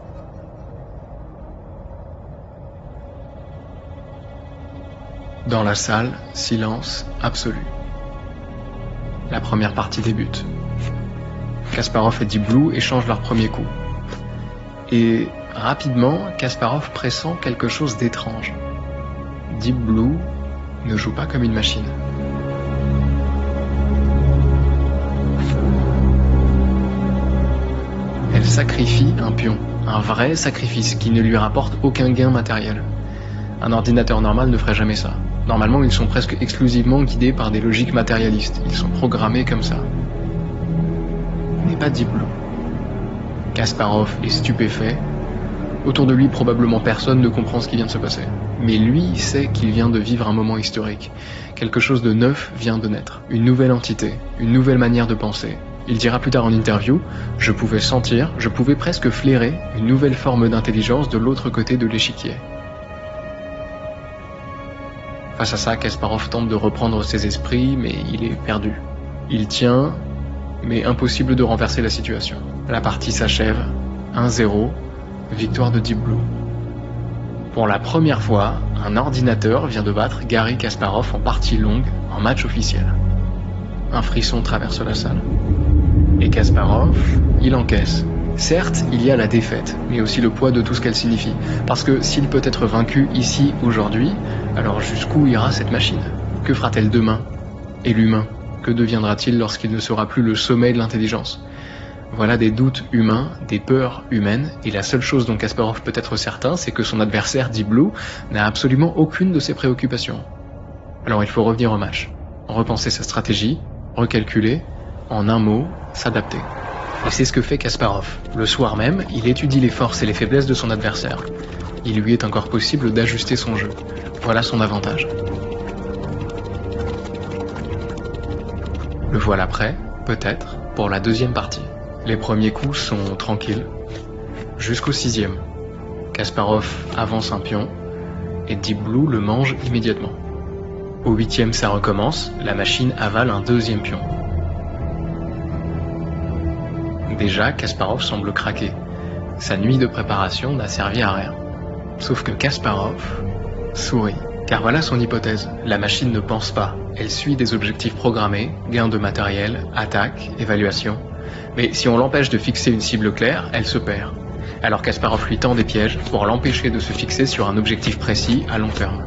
Dans la salle, silence absolu. La première partie débute. Kasparov et Deep Blue échangent leur premier coup. Et rapidement, Kasparov pressent quelque chose d'étrange. Deep Blue ne joue pas comme une machine. Elle sacrifie un pion, un vrai sacrifice qui ne lui rapporte aucun gain matériel. Un ordinateur normal ne ferait jamais ça. Normalement, ils sont presque exclusivement guidés par des logiques matérialistes. Ils sont programmés comme ça. Mais pas Deep Blue. Kasparov est stupéfait. Autour de lui, probablement personne ne comprend ce qui vient de se passer. Mais lui sait qu'il vient de vivre un moment historique. Quelque chose de neuf vient de naître. Une nouvelle entité, une nouvelle manière de penser. Il dira plus tard en interview, « Je pouvais sentir, je pouvais presque flairer une nouvelle forme d'intelligence de l'autre côté de l'échiquier. » Face à ça, Kasparov tente de reprendre ses esprits, mais il est perdu. Il tient, mais impossible de renverser la situation. La partie s'achève, 1-0, victoire de Deep Blue. Pour la première fois, un ordinateur vient de battre Garry Kasparov en partie longue, en match officiel. Un frisson traverse la salle. Et Kasparov, il encaisse. Certes, il y a la défaite, mais aussi le poids de tout ce qu'elle signifie. Parce que s'il peut être vaincu ici, aujourd'hui, alors jusqu'où ira cette machine? Que fera-t-elle demain? Et l'humain, que deviendra-t-il lorsqu'il ne sera plus le sommet de l'intelligence? Voilà des doutes humains, des peurs humaines, et la seule chose dont Kasparov peut être certain, c'est que son adversaire, Deep Blue, n'a absolument aucune de ses préoccupations. Alors il faut revenir au match, repenser sa stratégie, recalculer, en un mot, s'adapter. Et c'est ce que fait Kasparov. Le soir même, il étudie les forces et les faiblesses de son adversaire. Il lui est encore possible d'ajuster son jeu. Voilà son avantage. Le voilà prêt, peut-être, pour la deuxième partie. Les premiers coups sont tranquilles. Jusqu'au 6e. Kasparov avance un pion, et Deep Blue le mange immédiatement. Au 8e, ça recommence, la machine avale un deuxième pion. Déjà, Kasparov semble craquer. Sa nuit de préparation n'a servi à rien. Sauf que Kasparov sourit. Car voilà son hypothèse, la machine ne pense pas, elle suit des objectifs programmés, gain de matériel, attaque, évaluation. Mais si on l'empêche de fixer une cible claire, elle se perd. Alors Kasparov lui tend des pièges pour l'empêcher de se fixer sur un objectif précis à long terme.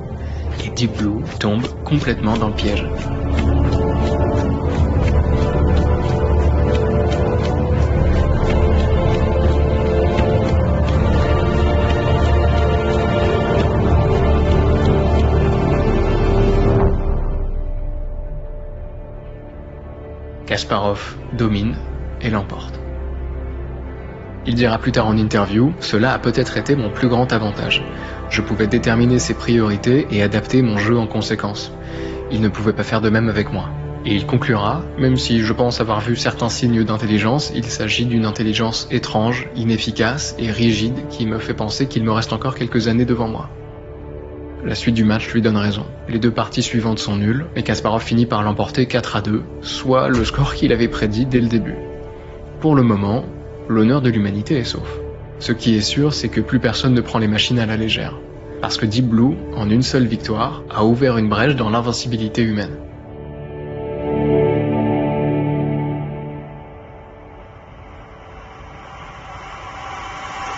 Et Deep Blue tombe complètement dans le piège. Kasparov domine et l'emporte. Il dira plus tard en interview, cela a peut-être été mon plus grand avantage. Je pouvais déterminer ses priorités et adapter mon jeu en conséquence. Il ne pouvait pas faire de même avec moi. Et il conclura, même si je pense avoir vu certains signes d'intelligence, il s'agit d'une intelligence étrange, inefficace et rigide qui me fait penser qu'il me reste encore quelques années devant moi. La suite du match lui donne raison. Les deux parties suivantes sont nulles, et Kasparov finit par l'emporter 4-2, soit le score qu'il avait prédit dès le début. Pour le moment, l'honneur de l'humanité est sauf. Ce qui est sûr, c'est que plus personne ne prend les machines à la légère. Parce que Deep Blue, en une seule victoire, a ouvert une brèche dans l'invincibilité humaine.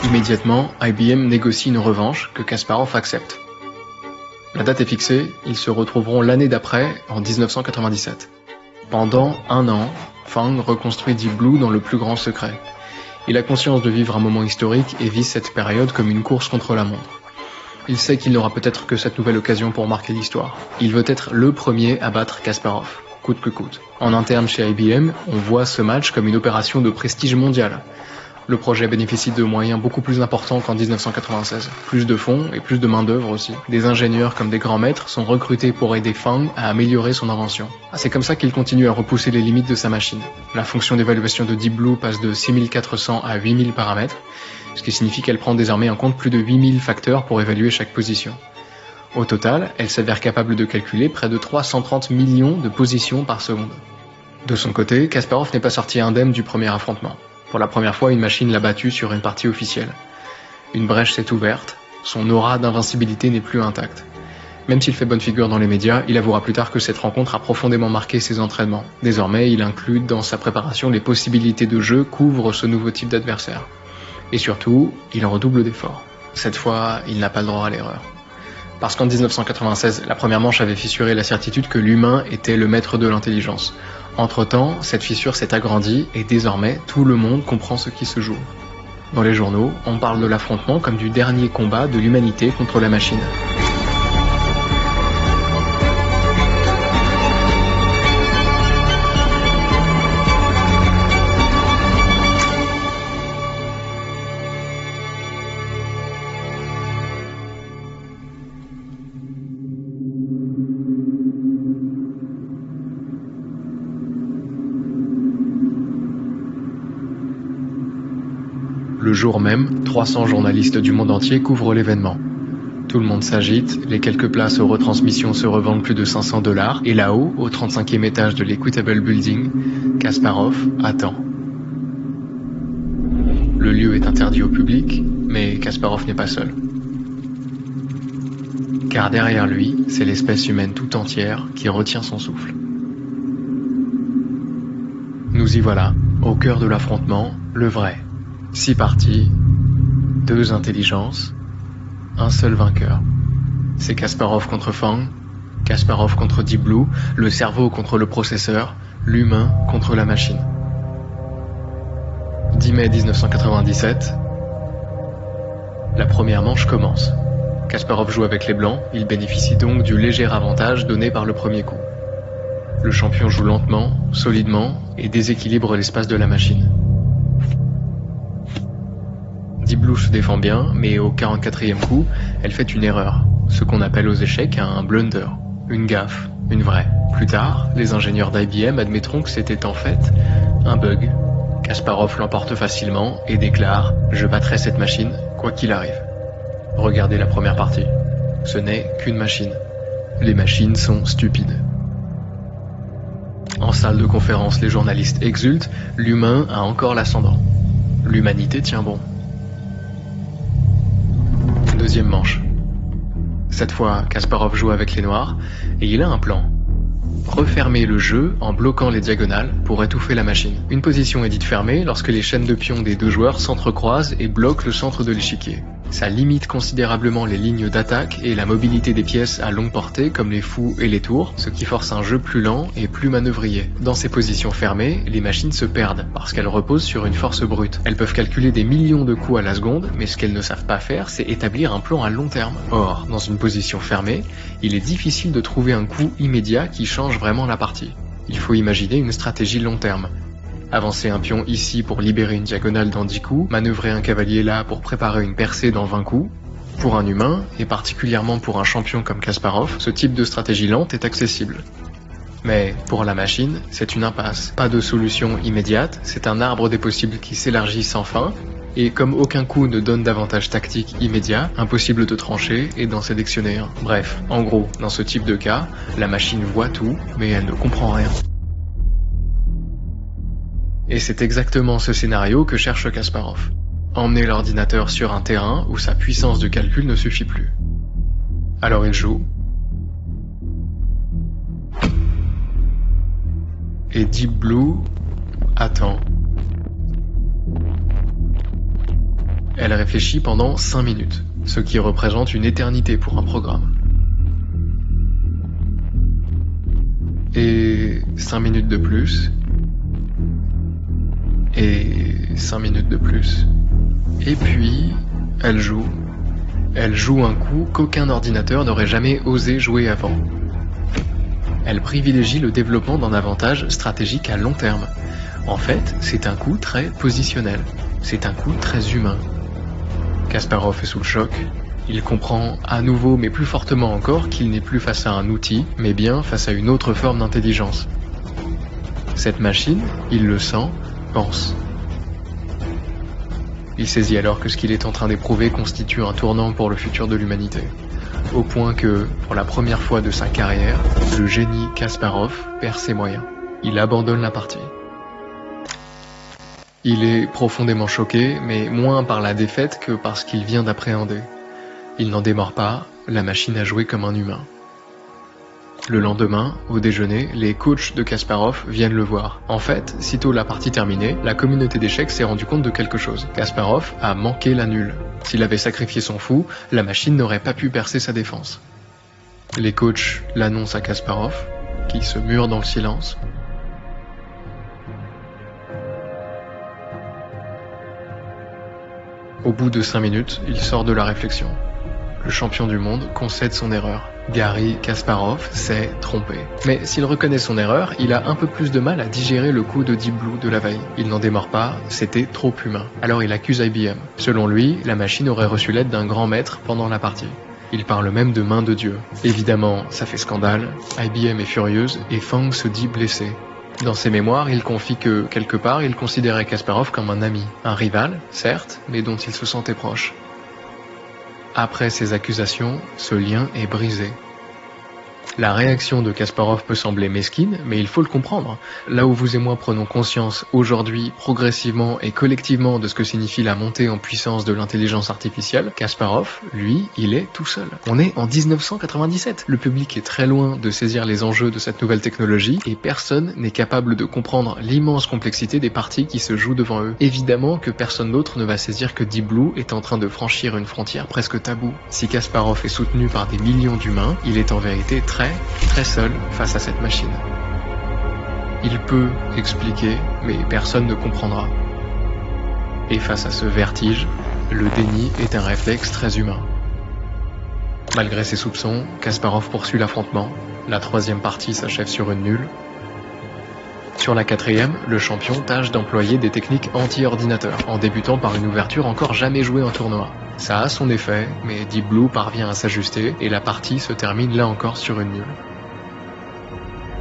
Immédiatement, IBM négocie une revanche que Kasparov accepte. La date est fixée, ils se retrouveront l'année d'après, en 1997. Pendant un an, Fang reconstruit Deep Blue dans le plus grand secret. Il a conscience de vivre un moment historique et vit cette période comme une course contre la montre. Il sait qu'il n'aura peut-être que cette nouvelle occasion pour marquer l'histoire. Il veut être le premier à battre Kasparov, coûte que coûte. En interne chez IBM, on voit ce match comme une opération de prestige mondial. Le projet bénéficie de moyens beaucoup plus importants qu'en 1996. Plus de fonds et plus de main-d'œuvre aussi. Des ingénieurs comme des grands maîtres sont recrutés pour aider Fang à améliorer son invention. C'est comme ça qu'il continue à repousser les limites de sa machine. La fonction d'évaluation de Deep Blue passe de 6400 à 8000 paramètres, ce qui signifie qu'elle prend désormais en compte plus de 8000 facteurs pour évaluer chaque position. Au total, elle s'avère capable de calculer près de 330 millions de positions par seconde. De son côté, Kasparov n'est pas sorti indemne du premier affrontement. Pour la première fois, une machine l'a battu sur une partie officielle. Une brèche s'est ouverte, son aura d'invincibilité n'est plus intacte. Même s'il fait bonne figure dans les médias, il avouera plus tard que cette rencontre a profondément marqué ses entraînements. Désormais, il inclut dans sa préparation les possibilités de jeu qu'ouvre ce nouveau type d'adversaire. Et surtout, il redouble d'efforts. Cette fois, il n'a pas le droit à l'erreur. Parce qu'en 1996, la première manche avait fissuré la certitude que l'humain était le maître de l'intelligence. Entre-temps, cette fissure s'est agrandie et désormais, tout le monde comprend ce qui se joue. Dans les journaux, on parle de l'affrontement comme du dernier combat de l'humanité contre la machine. Le jour même, 300 journalistes du monde entier couvrent l'événement. Tout le monde s'agite, les quelques places aux retransmissions se revendent plus de $500, et là-haut, au 35e étage de l'Equitable Building, Kasparov attend. Le lieu est interdit au public, mais Kasparov n'est pas seul. Car derrière lui, c'est l'espèce humaine tout entière qui retient son souffle. Nous y voilà, au cœur de l'affrontement, le vrai. 6 parties, 2 intelligences, un seul vainqueur. C'est Kasparov contre Fang, Kasparov contre Deep Blue, le cerveau contre le processeur, l'humain contre la machine. 10 mai 1997, la première manche commence. Kasparov joue avec les blancs, il bénéficie donc du léger avantage donné par le premier coup. Le champion joue lentement, solidement et déséquilibre l'espace de la machine. Deep Blue se défend bien, mais au 44e coup, elle fait une erreur, ce qu'on appelle aux échecs un blunder, une gaffe, une vraie. Plus tard, les ingénieurs d'IBM admettront que c'était en fait un bug. Kasparov l'emporte facilement et déclare « Je battrai cette machine, quoi qu'il arrive ». Regardez la première partie. Ce n'est qu'une machine. Les machines sont stupides. En salle de conférence, les journalistes exultent, l'humain a encore l'ascendant. L'humanité tient bon. Deuxième manche. Cette fois, Kasparov joue avec les noirs, et il a un plan. Refermer le jeu en bloquant les diagonales pour étouffer la machine. Une position est dite fermée lorsque les chaînes de pions des deux joueurs s'entrecroisent et bloquent le centre de l'échiquier. Ça limite considérablement les lignes d'attaque et la mobilité des pièces à longue portée comme les fous et les tours, ce qui force un jeu plus lent et plus manœuvrier. Dans ces positions fermées, les machines se perdent parce qu'elles reposent sur une force brute. Elles peuvent calculer des millions de coups à la seconde, mais ce qu'elles ne savent pas faire, c'est établir un plan à long terme. Or, dans une position fermée, il est difficile de trouver un coup immédiat qui change vraiment la partie. Il faut imaginer une stratégie long terme. Avancer un pion ici pour libérer une diagonale dans 10 coups, manœuvrer un cavalier là pour préparer une percée dans 20 coups. Pour un humain, et particulièrement pour un champion comme Kasparov, ce type de stratégie lente est accessible. Mais pour la machine, c'est une impasse. Pas de solution immédiate, c'est un arbre des possibles qui s'élargit sans fin, et comme aucun coup ne donne d'avantage tactique immédiat, impossible de trancher et d'en sélectionner un. Bref, en gros, dans ce type de cas, la machine voit tout, mais elle ne comprend rien. Et c'est exactement ce scénario que cherche Kasparov. Emmener l'ordinateur sur un terrain où sa puissance de calcul ne suffit plus. Alors il joue. Et Deep Blue attend. Elle réfléchit pendant 5 minutes, ce qui représente une éternité pour un programme. Et 5 minutes de plus. Et 5 minutes de plus. Et puis, elle joue. Elle joue un coup qu'aucun ordinateur n'aurait jamais osé jouer avant. Elle privilégie le développement d'un avantage stratégique à long terme. En fait, c'est un coup très positionnel. C'est un coup très humain. Kasparov est sous le choc. Il comprend à nouveau, mais plus fortement encore, qu'il n'est plus face à un outil, mais bien face à une autre forme d'intelligence. Cette machine, il le sent, pense. Il saisit alors que ce qu'il est en train d'éprouver constitue un tournant pour le futur de l'humanité. Au point que, pour la première fois de sa carrière, le génie Kasparov perd ses moyens. Il abandonne la partie. Il est profondément choqué, mais moins par la défaite que par ce qu'il vient d'appréhender. Il n'en démord pas, la machine a joué comme un humain. Le lendemain, au déjeuner, les coachs de Kasparov viennent le voir. En fait, sitôt la partie terminée, la communauté d'échecs s'est rendu compte de quelque chose. Kasparov a manqué la nulle. S'il avait sacrifié son fou, la machine n'aurait pas pu percer sa défense. Les coachs l'annoncent à Kasparov, qui se mure dans le silence. Au bout de 5 minutes, il sort de la réflexion. Le champion du monde concède son erreur. Garry Kasparov s'est trompé. Mais s'il reconnaît son erreur, il a un peu plus de mal à digérer le coup de Deep Blue de la veille. Il n'en démord pas, c'était trop humain. Alors il accuse IBM. Selon lui, la machine aurait reçu l'aide d'un grand maître pendant la partie. Il parle même de main de Dieu. Évidemment, ça fait scandale, IBM est furieuse et Fang se dit blessé. Dans ses mémoires, il confie que, quelque part, il considérait Kasparov comme un ami. Un rival, certes, mais dont il se sentait proche. Après ces accusations, ce lien est brisé. La réaction de Kasparov peut sembler mesquine, mais il faut le comprendre. Là où vous et moi prenons conscience aujourd'hui, progressivement et collectivement de ce que signifie la montée en puissance de l'intelligence artificielle, Kasparov, lui, il est tout seul. On est en 1997. Le public est très loin de saisir les enjeux de cette nouvelle technologie et personne n'est capable de comprendre l'immense complexité des parties qui se jouent devant eux. Évidemment que personne d'autre ne va saisir que Deep Blue est en train de franchir une frontière presque taboue. Si Kasparov est soutenu par des millions d'humains, il est en vérité très seul face à cette machine. Il peut expliquer, mais personne ne comprendra. Et face à ce vertige, le déni est un réflexe très humain. Malgré ses soupçons, Kasparov poursuit l'affrontement. La 3e partie s'achève sur une nulle. Sur la 4e, le champion tâche d'employer des techniques anti-ordinateur, en débutant par une ouverture encore jamais jouée en tournoi. Ça a son effet, mais Deep Blue parvient à s'ajuster et la partie se termine là encore sur une nulle.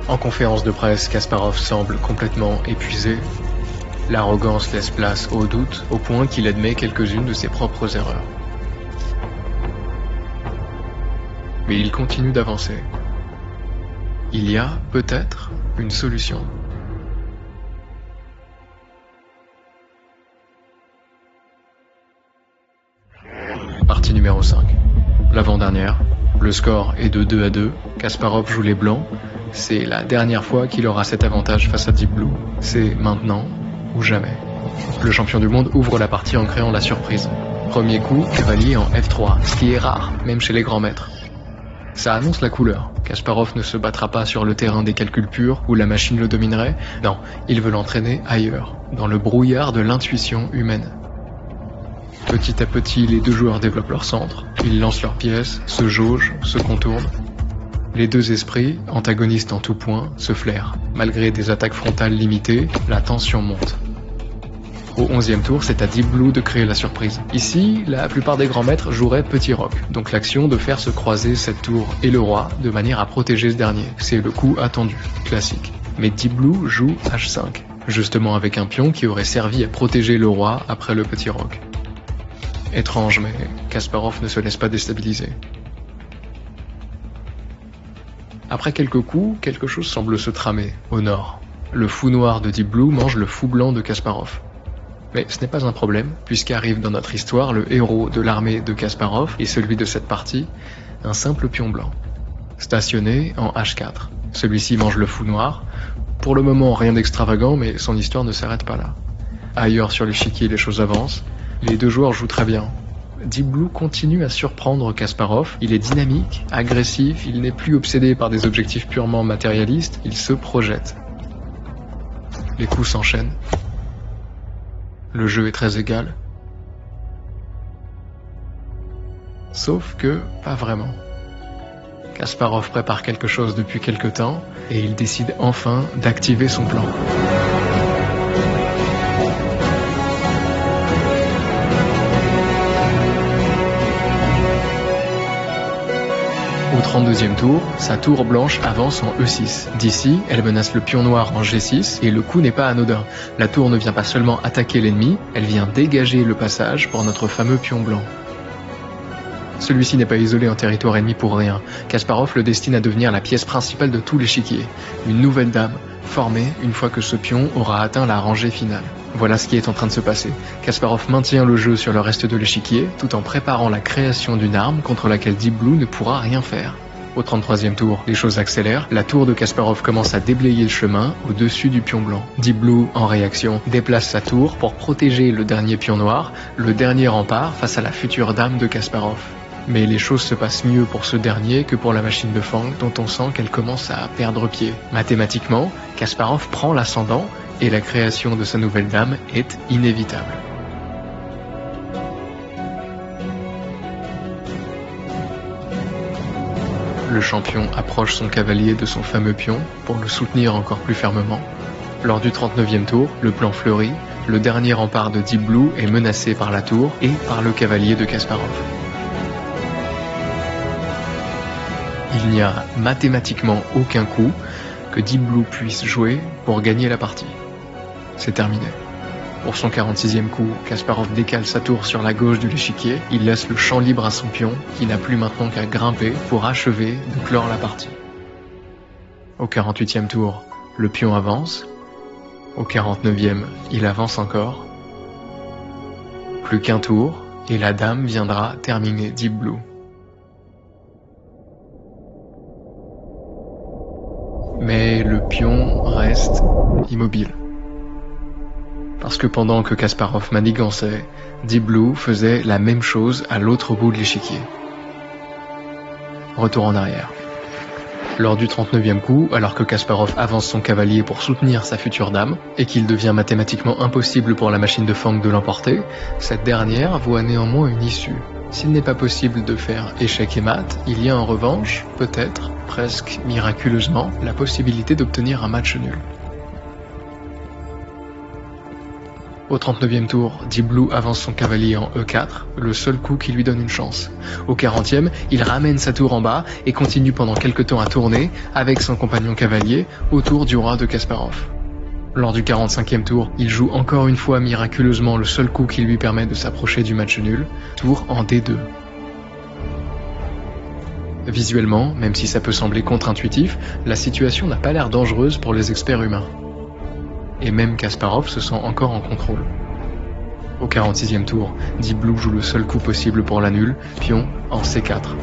En conférence de presse, Kasparov semble complètement épuisé. L'arrogance laisse place au doute, au point qu'il admet quelques-unes de ses propres erreurs. Mais il continue d'avancer. Il y a peut-être une solution. Partie numéro 5. L'avant-dernière, Le score est de 2-2, Kasparov joue les blancs. C'est la dernière fois qu'il aura cet avantage face à Deep Blue. C'est maintenant ou jamais. Le champion du monde ouvre la partie en créant la surprise. Premier coup, cavalier en F3, ce qui est rare, même chez les grands maîtres. Ça annonce la couleur. Kasparov ne se battra pas sur le terrain des calculs purs où la machine le dominerait. Non, il veut l'entraîner ailleurs, dans le brouillard de l'intuition humaine. Petit à petit, les deux joueurs développent leur centre. Ils lancent leurs pièces, se jaugent, se contournent. Les deux esprits, antagonistes en tout point, se flairent. Malgré des attaques frontales limitées, la tension monte. Au 11e tour, c'est à Deep Blue de créer la surprise. Ici, la plupart des grands maîtres joueraient petit roc, donc l'action de faire se croiser cette tour et le roi de manière à protéger ce dernier. C'est le coup attendu, classique. Mais Deep Blue joue H5, justement avec un pion qui aurait servi à protéger le roi après le petit roc. Étrange, mais Kasparov ne se laisse pas déstabiliser. Après quelques coups, quelque chose semble se tramer, au nord. Le fou noir de Deep Blue mange le fou blanc de Kasparov. Mais ce n'est pas un problème, puisqu'arrive dans notre histoire le héros de l'armée de Kasparov et celui de cette partie, un simple pion blanc, stationné en H4. Celui-ci mange le fou noir. Pour le moment, rien d'extravagant, mais son histoire ne s'arrête pas là. Ailleurs sur l'échiquier, les choses avancent. Les deux joueurs jouent très bien. Deep Blue continue à surprendre Kasparov. Il est dynamique, agressif, il n'est plus obsédé par des objectifs purement matérialistes, il se projette. Les coups s'enchaînent. Le jeu est très égal. Sauf que, pas vraiment. Kasparov prépare quelque chose depuis quelque temps, et il décide enfin d'activer son plan. Au 32e tour, sa tour blanche avance en E6. D'ici, elle menace le pion noir en G6 et le coup n'est pas anodin. La tour ne vient pas seulement attaquer l'ennemi, elle vient dégager le passage pour notre fameux pion blanc. Celui-ci n'est pas isolé en territoire ennemi pour rien. Kasparov le destine à devenir la pièce principale de tout l'échiquier. Une nouvelle dame, formée une fois que ce pion aura atteint la rangée finale. Voilà ce qui est en train de se passer. Kasparov maintient le jeu sur le reste de l'échiquier, tout en préparant la création d'une arme contre laquelle Deep Blue ne pourra rien faire. Au 33e tour, les choses accélèrent, la tour de Kasparov commence à déblayer le chemin au-dessus du pion blanc. Deep Blue, en réaction, déplace sa tour pour protéger le dernier pion noir, le dernier rempart face à la future dame de Kasparov. Mais les choses se passent mieux pour ce dernier que pour la machine de Fang, dont on sent qu'elle commence à perdre pied. Mathématiquement, Kasparov prend l'ascendant, et la création de sa nouvelle dame est inévitable. Le champion approche son cavalier de son fameux pion pour le soutenir encore plus fermement. Lors du 39e tour, le plan fleurit, le dernier rempart de Deep Blue est menacé par la tour et par le cavalier de Kasparov. Il n'y a mathématiquement aucun coup que Deep Blue puisse jouer pour gagner la partie. C'est terminé. Pour son 46e coup, Kasparov décale sa tour sur la gauche de l'échiquier, il laisse le champ libre à son pion, qui n'a plus maintenant qu'à grimper pour achever de clore la partie. Au 48e tour, le pion avance. Au 49e, il avance encore. Plus qu'un tour, et la dame viendra terminer Deep Blue. Mais le pion reste immobile. Parce que pendant que Kasparov manigançait, Deep Blue faisait la même chose à l'autre bout de l'échiquier. Retour en arrière. Lors du 39e coup, alors que Kasparov avance son cavalier pour soutenir sa future dame, et qu'il devient mathématiquement impossible pour la machine de Fang de l'emporter, cette dernière voit néanmoins une issue. S'il n'est pas possible de faire échec et mat, il y a en revanche, peut-être, presque miraculeusement, la possibilité d'obtenir un match nul. Au 39e tour, Deep Blue avance son cavalier en E4, le seul coup qui lui donne une chance. Au 40e, il ramène sa tour en bas et continue pendant quelque temps à tourner, avec son compagnon cavalier, autour du roi de Kasparov. Lors du 45e tour, il joue encore une fois miraculeusement le seul coup qui lui permet de s'approcher du match nul, tour en D2. Visuellement, même si ça peut sembler contre-intuitif, la situation n'a pas l'air dangereuse pour les experts humains. Et même Kasparov se sent encore en contrôle. Au 46e tour, Deep Blue joue le seul coup possible pour la nulle, pion en C4.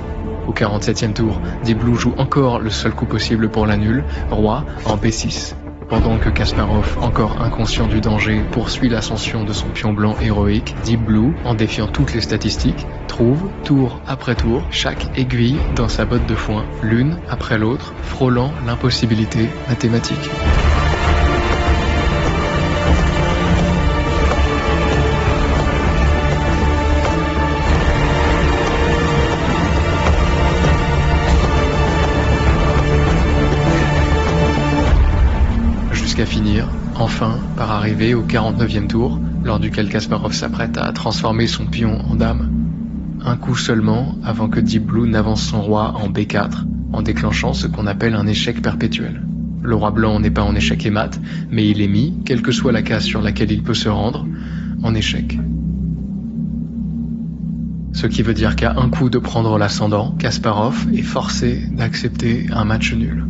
Au 47e tour, Deep Blue joue encore le seul coup possible pour la nulle, roi en B6. Pendant que Kasparov, encore inconscient du danger, poursuit l'ascension de son pion blanc héroïque, Deep Blue, en défiant toutes les statistiques, trouve, tour après tour, chaque aiguille dans sa botte de foin, l'une après l'autre, frôlant l'impossibilité mathématique. Jusqu'à finir, enfin, par arriver au 49e tour, lors duquel Kasparov s'apprête à transformer son pion en dame. Un coup seulement avant que Deep Blue n'avance son roi en B4, en déclenchant ce qu'on appelle un échec perpétuel. Le roi blanc n'est pas en échec et mat, mais il est mis, quelle que soit la case sur laquelle il peut se rendre, en échec. Ce qui veut dire qu'à un coup de prendre l'ascendant, Kasparov est forcé d'accepter un match nul.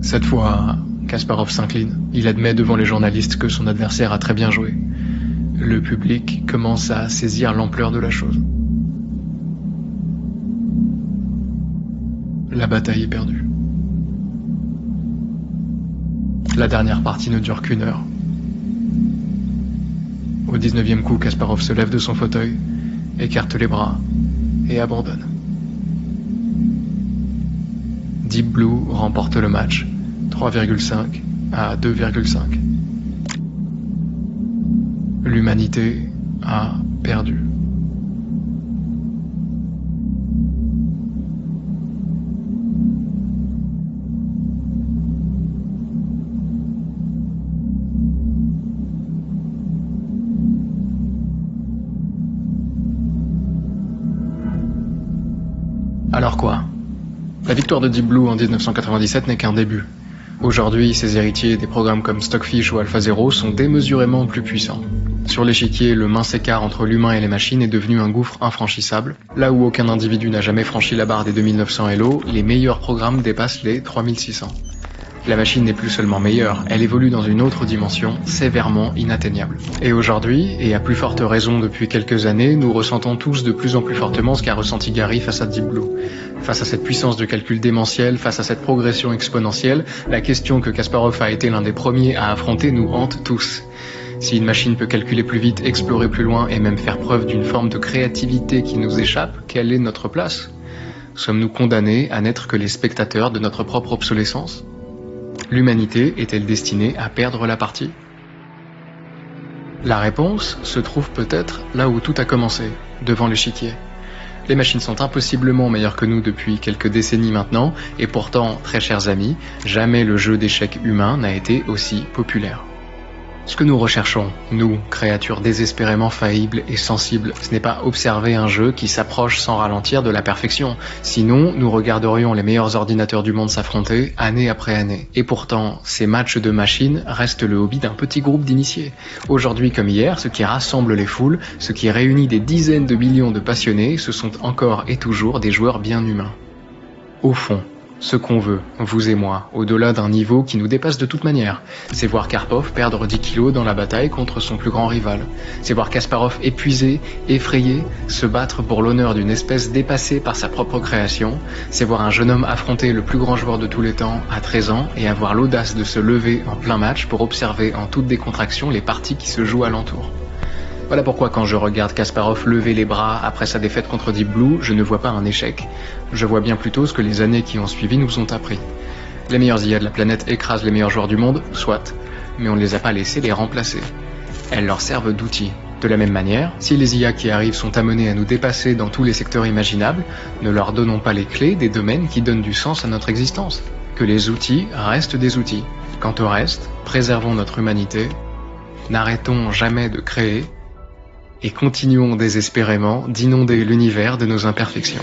Cette fois, Kasparov s'incline. Il admet devant les journalistes que son adversaire a très bien joué. Le public commence à saisir l'ampleur de la chose. La bataille est perdue. La dernière partie ne dure qu'1 heure. Au 19e coup, Kasparov se lève de son fauteuil, écarte les bras et abandonne. Deep Blue remporte le match 3,5 à 2,5. L'humanité a perdu. Alors quoi ? La victoire de Deep Blue en 1997 n'est qu'un début. Aujourd'hui, ses héritiers des programmes comme Stockfish ou AlphaZero sont démesurément plus puissants. Sur l'échiquier, le mince écart entre l'humain et les machines est devenu un gouffre infranchissable. Là où aucun individu n'a jamais franchi la barre des 2900 Elo, les meilleurs programmes dépassent les 3600. La machine n'est plus seulement meilleure, elle évolue dans une autre dimension, sévèrement inatteignable. Et aujourd'hui, et à plus forte raison depuis quelques années, nous ressentons tous de plus en plus fortement ce qu'a ressenti Gary face à Deep Blue. Face à cette puissance de calcul démentielle, face à cette progression exponentielle, la question que Kasparov a été l'un des premiers à affronter nous hante tous. Si une machine peut calculer plus vite, explorer plus loin et même faire preuve d'une forme de créativité qui nous échappe, quelle est notre place ? Sommes-nous condamnés à n'être que les spectateurs de notre propre obsolescence ? L'humanité est-elle destinée à perdre la partie ? La réponse se trouve peut-être là où tout a commencé, devant l'échiquier. Les machines sont impossiblement meilleures que nous depuis quelques décennies maintenant, et pourtant, très chers amis, jamais le jeu d'échecs humain n'a été aussi populaire. Ce que nous recherchons, nous, créatures désespérément faillibles et sensibles, ce n'est pas observer un jeu qui s'approche sans ralentir de la perfection. Sinon, nous regarderions les meilleurs ordinateurs du monde s'affronter, année après année. Et pourtant, ces matchs de machines restent le hobby d'un petit groupe d'initiés. Aujourd'hui comme hier, ce qui rassemble les foules, ce qui réunit des dizaines de millions de passionnés, ce sont encore et toujours des joueurs bien humains. Au fond, ce qu'on veut, vous et moi, au-delà d'un niveau qui nous dépasse de toute manière, c'est voir Karpov perdre 10 kilos dans la bataille contre son plus grand rival. C'est voir Kasparov épuisé, effrayé, se battre pour l'honneur d'une espèce dépassée par sa propre création. C'est voir un jeune homme affronter le plus grand joueur de tous les temps à 13 ans et avoir l'audace de se lever en plein match pour observer en toute décontraction les parties qui se jouent alentour. Voilà pourquoi quand je regarde Kasparov lever les bras après sa défaite contre Deep Blue, je ne vois pas un échec. Je vois bien plutôt ce que les années qui ont suivi nous ont appris. Les meilleures IA de la planète écrasent les meilleurs joueurs du monde, soit, mais on ne les a pas laissés les remplacer. Elles leur servent d'outils. De la même manière, si les IA qui arrivent sont amenées à nous dépasser dans tous les secteurs imaginables, ne leur donnons pas les clés des domaines qui donnent du sens à notre existence. Que les outils restent des outils. Quant au reste, préservons notre humanité, n'arrêtons jamais de créer, et continuons désespérément d'inonder l'univers de nos imperfections.